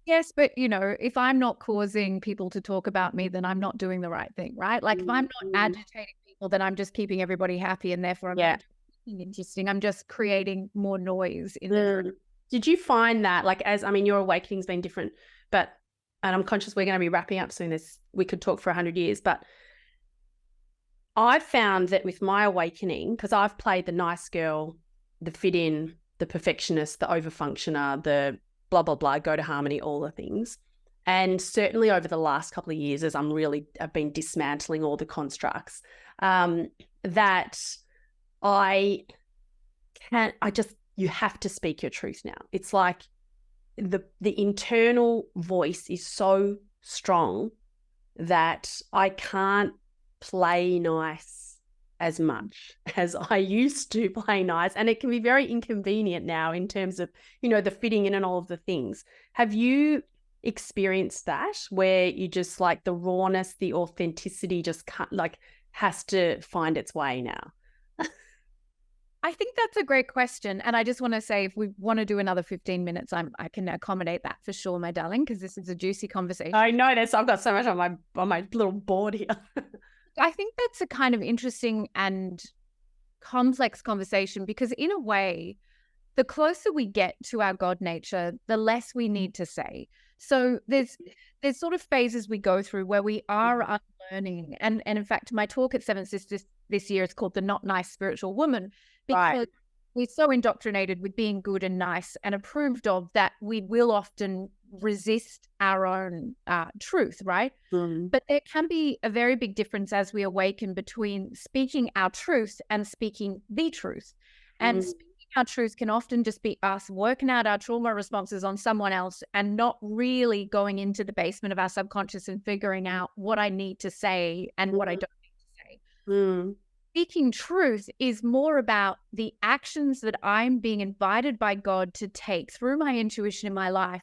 Yes, but if I'm not causing people to talk about me, then I'm not doing the right thing, right? Like if I'm not agitating people, then I'm just keeping everybody happy, and therefore I'm not doing interesting. I'm just creating more noise in the Did you find that, your awakening's been different, and I'm conscious we're going to be wrapping up soon. We could talk for 100 years, but I've found that with my awakening, because I've played the nice girl, the fit in, the perfectionist, the overfunctioner, the blah, blah, blah, go to harmony, all the things. And certainly over the last couple of years, as I've been dismantling all the constructs, that you have to speak your truth now. It's like the internal voice is so strong that I can't play nice as much as I used to play nice. And it can be very inconvenient now in terms of, the fitting in and all of the things. Have you experienced that where you just like the rawness, the authenticity just has to find its way now? I think that's a great question. And I just want to say, if we want to do another 15 minutes, I can accommodate that for sure, my darling, because this is a juicy conversation. I know this. I've got so much on my little board here. I think that's a kind of interesting and complex conversation because in a way, the closer we get to our God nature, the less we need to say. So there's sort of phases we go through where we are unlearning. And in fact, my talk at Seven Sisters this year is called The Not Nice Spiritual Woman, because we're so indoctrinated with being good and nice and approved of that we will often resist our own truth, right? But there can be a very big difference as we awaken between speaking our truth and speaking the truth. And speaking our truth can often just be us working out our trauma responses on someone else and not really going into the basement of our subconscious and figuring out what I need to say and what I don't need to say. Speaking truth is more about the actions that I'm being invited by God to take through my intuition in my life,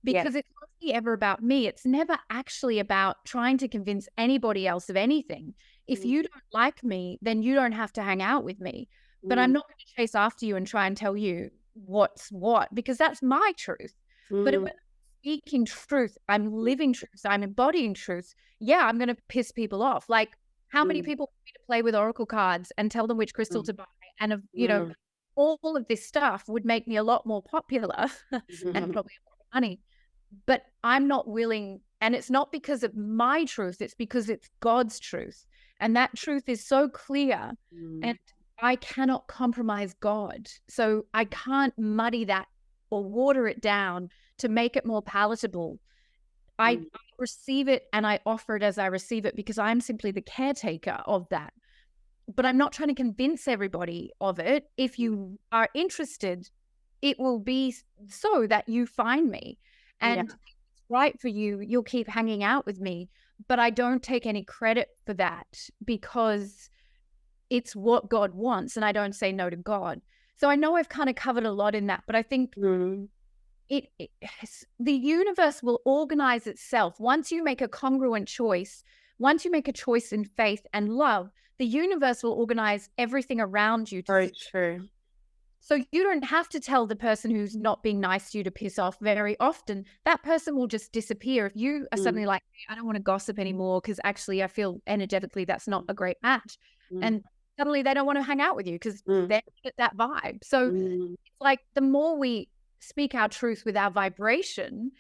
because it's not ever about me. It's never actually about trying to convince anybody else of anything. If you don't like me, then you don't have to hang out with me. But I'm not going to chase after you and try and tell you what's what, because that's my truth. But when I'm speaking truth, I'm living truth, I'm embodying truth. Yeah, I'm going to piss people off. Like, how many people want me to play with oracle cards and tell them which crystal to buy? And, all of this stuff would make me a lot more popular and probably more money. But I'm not willing. And it's not because of my truth. It's because it's God's truth. And that truth is so clear. And I cannot compromise God. So I can't muddy that or water it down to make it more palatable. I receive it and I offer it as I receive it because I'm simply the caretaker of that. But I'm not trying to convince everybody of it. If you are interested, it will be so that you find me. And if it's right for you, you'll keep hanging out with me. But I don't take any credit for that because it's what God wants. And I don't say no to God. So I know I've kind of covered a lot in that, but I think the universe will organize itself. Once you make a congruent choice, once you make a choice in faith and love, the universe will organize everything around you. Very true. So you don't have to tell the person who's not being nice to you to piss off very often. That person will just disappear. If you are suddenly like, I don't want to gossip anymore because actually I feel energetically that's not a great match. And suddenly they don't want to hang out with you because they're at that vibe. So it's like the more we speak our truth with our vibration,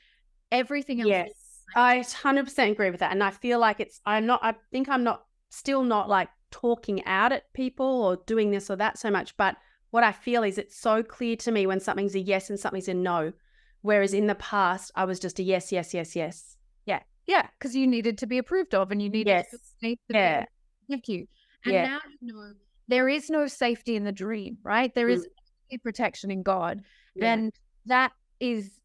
everything else. Yes, I 100% agree with that. And I feel like I think I'm still not like talking out at people or doing this or that so much, but what I feel is it's so clear to me when something's a yes and something's a no. Whereas in the past, I was just a yes, yes, yes, yes. Yeah. Yeah. Because you needed to be approved of and you needed to be thank you. And now you know there is no safety in the dream, right? There is only protection in God. Yeah. And that is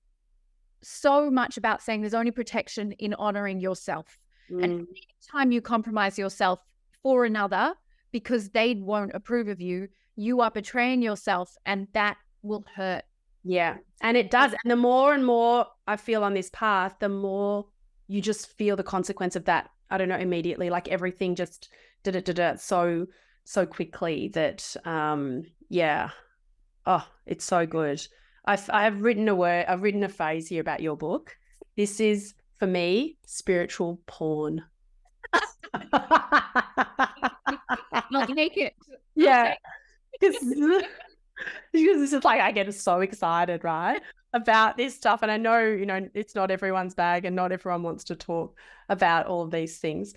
so much about saying there's only protection in honoring yourself. And anytime you compromise yourself for another because they won't approve of you, you are betraying yourself and that will hurt. Yeah. And it does. And the more and more I feel on this path, the more you just feel the consequence of that. I don't know, immediately, like everything just so quickly that, oh, it's so good. I've written a phrase here about your book. This is, for me, spiritual porn. I'll take it. Yeah. Because this is like, I get so excited, right, about this stuff. And I know, it's not everyone's bag and not everyone wants to talk about all of these things.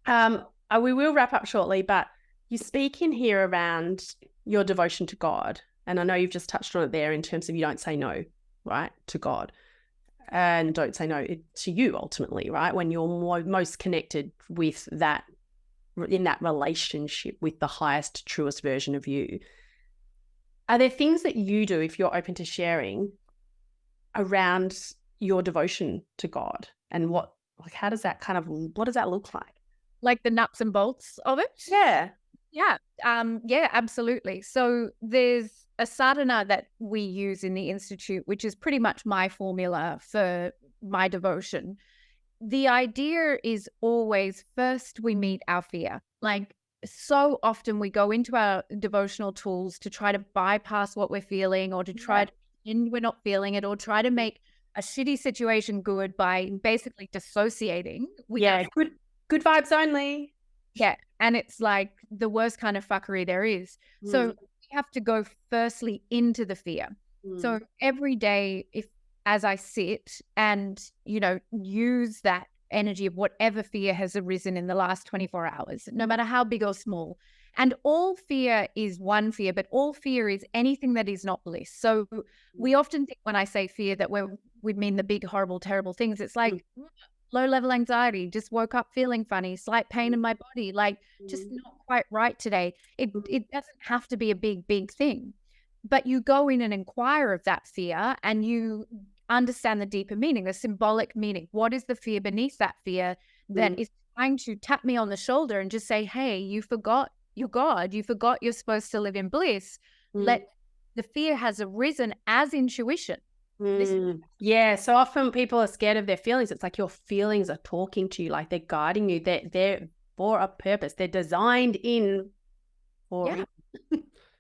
We will wrap up shortly, but you speak in here around your devotion to God. And I know you've just touched on it there in terms of you don't say no, right, to God. And don't say no to you ultimately, right, when you're most connected with that, in that relationship with the highest, truest version of you. Are there things that you do, if you're open to sharing, around your devotion to God? And what does that look like? Like the nuts and bolts of it? Yeah. Yeah. Yeah, absolutely. So there's a sadhana that we use in the Institute, which is pretty much my formula for my devotion. The idea is always first we meet our fear. Like so often we go into our devotional tools to try to bypass what we're feeling or to try to pretend we're not feeling it or try to make a shitty situation good by basically dissociating. Good vibes only. Yeah. And it's like the worst kind of fuckery there is. So we have to go firstly into the fear. So every day, as I sit and, use that energy of whatever fear has arisen in the last 24 hours, no matter how big or small. And all fear is one fear, but all fear is anything that is not bliss. So we often think when I say fear that we mean the big, horrible, terrible things. It's like low-level anxiety, just woke up feeling funny, slight pain in my body, like just not quite right today. It doesn't have to be a big, big thing. But you go in and inquire of that fear and you understand the deeper meaning, the symbolic meaning. What is the fear beneath that fear that is trying to tap me on the shoulder and just say, hey, you forgot your God. You forgot you're supposed to live in bliss. The fear has arisen as intuition. Yeah. So often people are scared of their feelings. It's like your feelings are talking to you, like they're guiding you. They're for a purpose. They're designed in for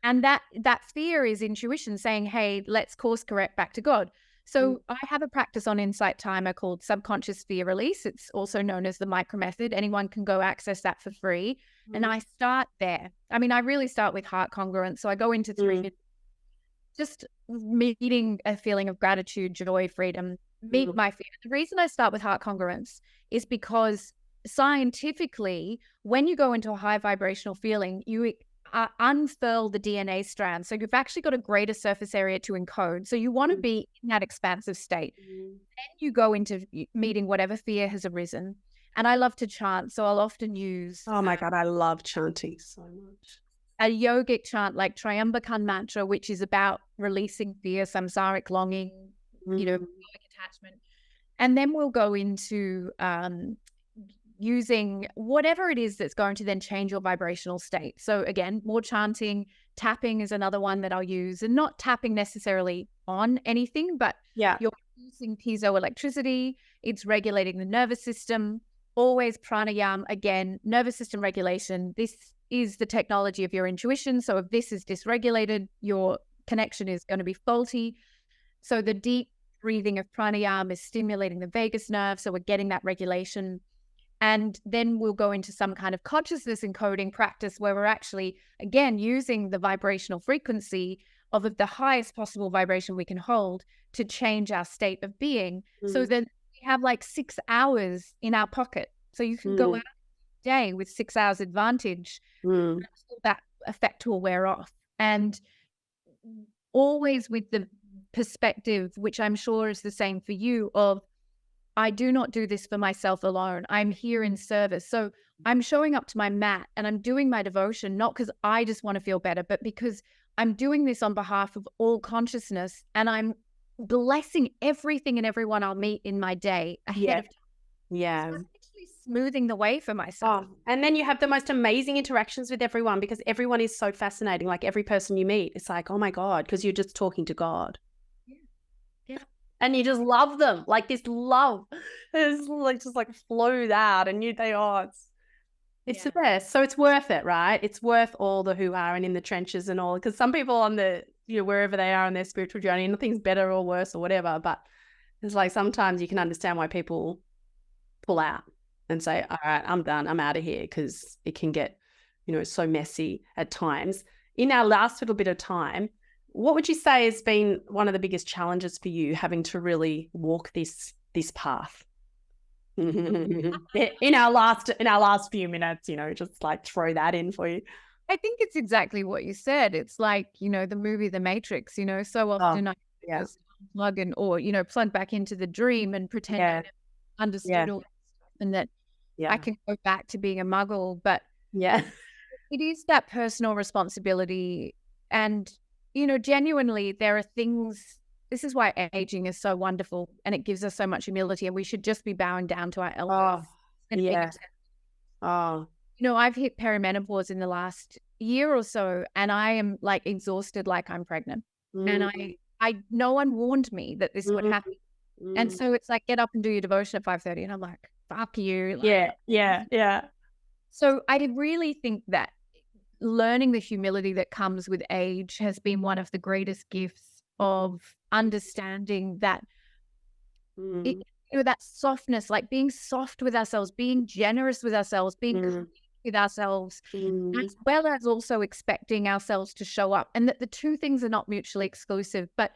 And that fear is intuition saying, hey, let's course correct back to God. So I have a practice on Insight Timer called Subconscious Fear Release. It's also known as the Micro Method. Anyone can go access that for free. And I start there. I mean, I really start with heart congruence. So I go into 3 minutes, just meeting a feeling of gratitude, joy, freedom, meet my fear. The reason I start with heart congruence is because scientifically, when you go into a high vibrational feeling, you unfurl the DNA strand. So you've actually got a greater surface area to encode. So you want to be in that expansive state. Then you go into meeting whatever fear has arisen. And I love to chant. So I'll often use... Oh my God, I love chanting so much. A yogic chant like Triambakam mantra, which is about releasing fear, samsaric longing, yogic attachment. And then we'll go into using whatever it is that's going to then change your vibrational state. So again, more chanting, tapping is another one that I'll use, and not tapping necessarily on anything, but you're using piezoelectricity. It's regulating the nervous system. Always pranayama, again, nervous system regulation. This is the technology of your intuition. So if this is dysregulated, your connection is going to be faulty. So the deep breathing of pranayama is stimulating the vagus nerve. So we're getting that regulation. And then we'll go into some kind of consciousness encoding practice where we're actually, again, using the vibrational frequency of the highest possible vibration we can hold to change our state of being. So then we have like 6 hours in our pocket. So you can go out day with 6 hours advantage. That effect will wear off. And always with the perspective, which I'm sure is the same for you, of I do not do this for myself alone. I'm here in service. So I'm showing up to my mat and I'm doing my devotion, not because I just want to feel better, but because I'm doing this on behalf of all consciousness, and I'm blessing everything and everyone I'll meet in my day ahead of time. Yeah. So I'm actually smoothing the way for myself. And then you have the most amazing interactions with everyone, because everyone is so fascinating. Like every person you meet, it's like, oh my God, because you're just talking to God. Yeah. And you just love them. Like this love is like just like flows out, and it's the best. So it's worth it, right? It's worth all the hoo-ha and in the trenches and all, because some people on the, wherever they are on their spiritual journey, nothing's better or worse or whatever, but it's like sometimes you can understand why people pull out and say, all right, I'm done, I'm out of here, because it can get, so messy at times. In our last little bit of time, what would you say has been one of the biggest challenges for you, having to really walk this path? in our last few minutes, just like throw that in for you. I think it's exactly what you said. It's like, the movie The Matrix, so often I just plug in, or, plug back into the dream and pretend I understood all that stuff, and that I can go back to being a muggle. But it is that personal responsibility. And, genuinely, there are things. This is why aging is so wonderful, and it gives us so much humility, and we should just be bowing down to our elders. I've hit perimenopause in the last year or so, and I am like exhausted, like I'm pregnant. And I no one warned me that this would happen. And so it's like, get up and do your devotion at 5:30, and I'm like, fuck you. Like, So I did really think that learning the humility that comes with age has been one of the greatest gifts of understanding that that softness, like being soft with ourselves, being generous with ourselves, being kind with ourselves, as well as also expecting ourselves to show up, and that the two things are not mutually exclusive. But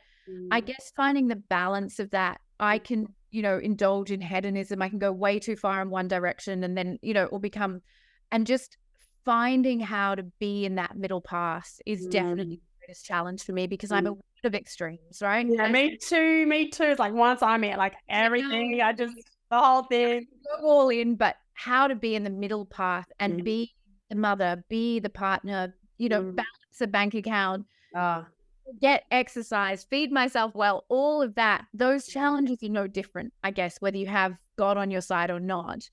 I guess finding the balance of that, I can, indulge in hedonism. I can go way too far in one direction, and then, it will become, and just finding how to be in that middle path is definitely the greatest challenge for me, because I'm a of extremes, right? Yeah, me too. It's like once I'm at like everything, the whole thing. Go all in, but how to be in the middle path and be the mother, be the partner, balance a bank account, get exercise, feed myself well, all of that. Those challenges are no different, I guess, whether you have God on your side or not.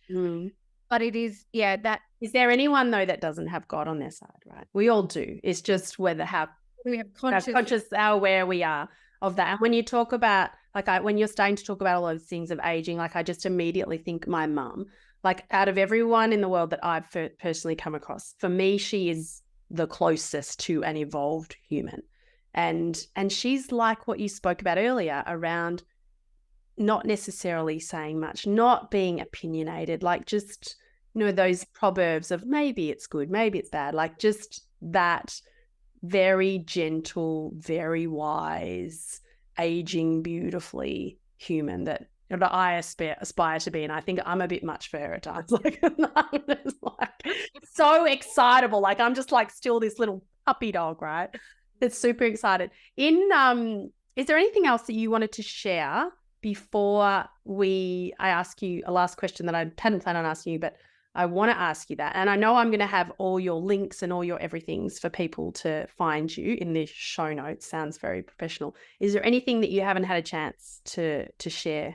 But it is, that. Is there anyone though that doesn't have God on their side, right? We all do. It's just whether we have conscious how aware we are of that. And when you talk about, when you're starting to talk about all those things of aging, like I just immediately think my mum, like out of everyone in the world that I've personally come across, for me, she is the closest to an evolved human. And she's like what you spoke about earlier around not necessarily saying much, not being opinionated, like just, those proverbs of maybe it's good, maybe it's bad, like just that very gentle, very wise, aging beautifully human that I aspire to be. And I think I'm a bit much for her at times. Like, I'm just like so excitable. Like I'm just like still this little puppy dog, right? It's super excited. Is there anything else that you wanted to share before I ask you a last question that I hadn't planned on asking you, but I want to ask you that. And I know I'm going to have all your links and all your everythings for people to find you in the show notes. Sounds very professional. Is there anything that you haven't had a chance to share?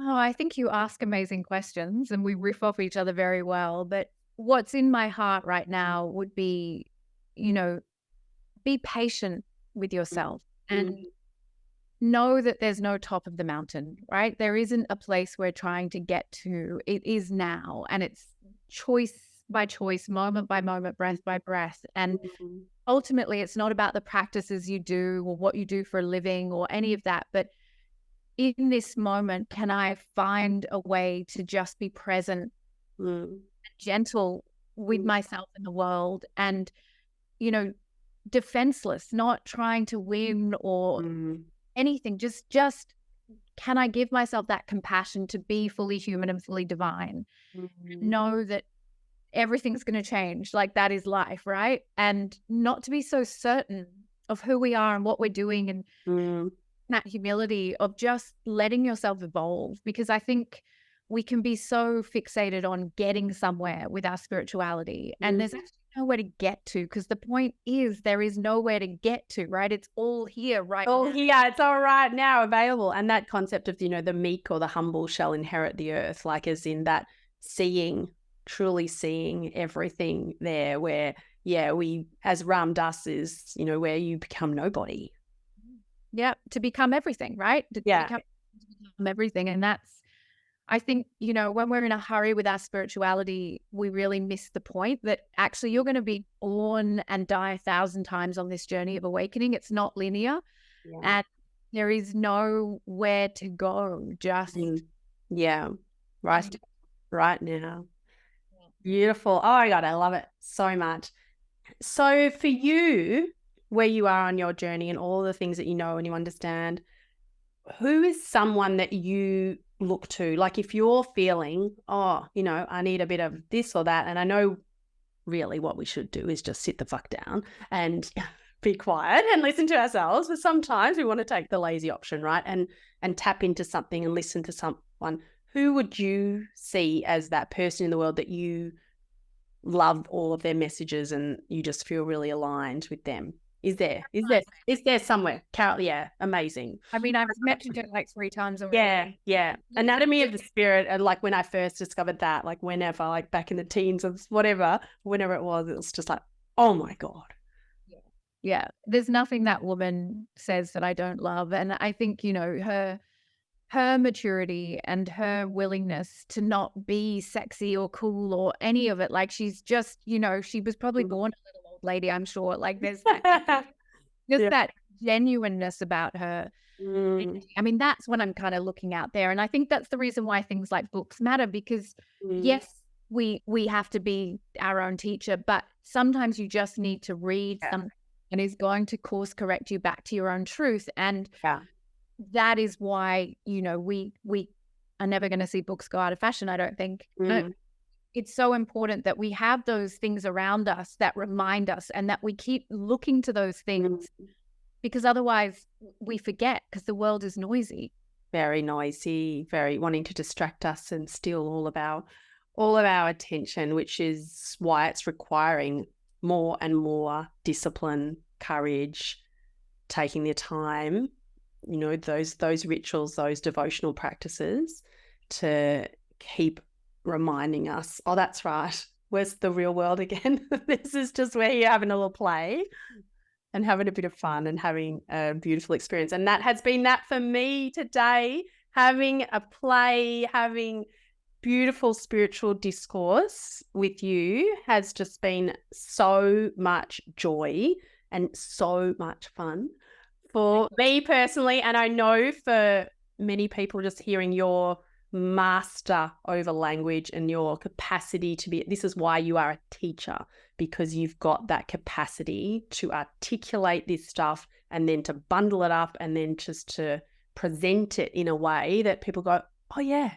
Oh, I think you ask amazing questions and we riff off each other very well. But what's in my heart right now would be, be patient with yourself and know that there's no top of the mountain, right? There isn't a place we're trying to get to. It is now, and it's choice by choice, moment by moment, breath by breath. And ultimately, it's not about the practices you do or what you do for a living or any of that. But in this moment, can I find a way to just be present, gentle with myself and the world, and, you know, defenseless, not trying to win or anything. Just can I give myself that compassion to be fully human and fully divine? Know that everything's going to change. Like, that is life, right? And not to be so certain of who we are and what we're doing, and that humility of just letting yourself evolve. Because I think we can be so fixated on getting somewhere with our spirituality, and there's actually nowhere to get to, because the point is there is nowhere to get to, right? It's all here right now. It's all right now, available. And that concept of, you know, the meek or the humble shall inherit the earth, like, as in that seeing, truly seeing everything there, where we, as Ram Das is, you know, where you become nobody. To become everything, right? To become everything. And that's, I think, you know, when we're in a hurry with our spirituality, we really miss the point that actually you're going to be born and die 1,000 times on this journey of awakening. It's not linear, and there is nowhere to go. Just right now. Beautiful. Oh my God, I love it so much. So for you, where you are on your journey and all the things that you know and you understand, who is someone that you look to? Like, if you're feeling, oh, you know, I need a bit of this or that, and I know really what we should do is just sit the fuck down and be quiet and listen to ourselves. But sometimes we want to take the lazy option, right? And tap into something and listen to someone. Who would you see as that person in the world that you love all of their messages and you just feel really aligned with them? Is there somewhere? Carol, amazing. I mean, I've mentioned it like 3 times already. Yeah. Anatomy of the Spirit, and like when I first discovered that, like whenever, like back in the teens or whenever it was just like, oh my God. Yeah. There's nothing that woman says that I don't love. And I think, you know, her maturity and her willingness to not be sexy or cool or any of it. Like, she's just, you know, she was probably born a little old lady, I'm sure. Like, there's that, that genuineness about her. I mean, that's what I'm kind of looking out there. And I think that's the reason why things like books matter, because yes, we have to be our own teacher, but sometimes you just need to read something and is going to course correct you back to your own truth. And that is why, you know, we are never going to see books go out of fashion, I don't think. No, it's so important that we have those things around us that remind us, and that we keep looking to those things, because otherwise we forget, because the world is noisy. Very noisy, very wanting to distract us and steal all of our attention, which is why it's requiring more and more discipline, courage, taking the time, you know, those rituals, those devotional practices to keep reminding us, oh, that's right, where's the real world again? This is just where you're having a little play and having a bit of fun and having a beautiful experience. And that has been that for me today, having a play, having beautiful spiritual discourse with you has just been so much joy and so much fun for me personally. And I know for many people, just hearing your master over language and your capacity to be, this is why you are a teacher, because you've got that capacity to articulate this stuff and then to bundle it up and then just to present it in a way that people go, oh yeah,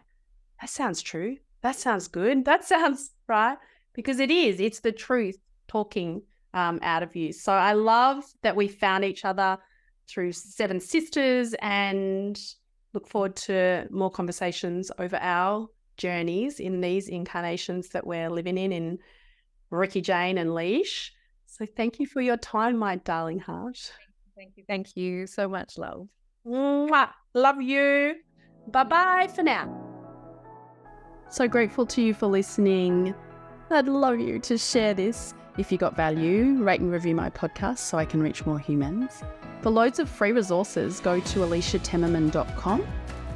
that sounds true. That sounds good. That sounds right. Because it's the truth talking out of you. So I love that we found each other through Seven Sisters, and look forward to more conversations over our journeys in these incarnations that we're living in Ricci-Jane and Leash. So thank you for your time, my darling heart. Thank you. Thank you so much, love. Mwah. Love you. Bye-bye for now. So grateful to you for listening. I'd love you to share this. If you got value, rate and review my podcast so I can reach more humans. For loads of free resources, go to aliciatemmerman.com,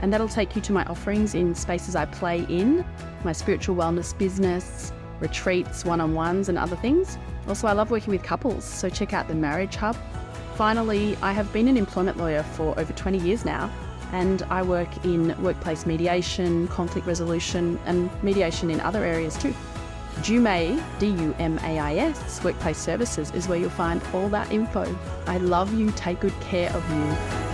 and that'll take you to my offerings in spaces I play in, my spiritual wellness business, retreats, one-on-ones and other things. Also, I love working with couples, so check out the Marriage Hub. Finally, I have been an employment lawyer for over 20 years now, and I work in workplace mediation, conflict resolution, and mediation in other areas too. DUMAIS, D-U-M-A-I-S, Workplace Services is where you'll find all that info. I love you. Take good care of you.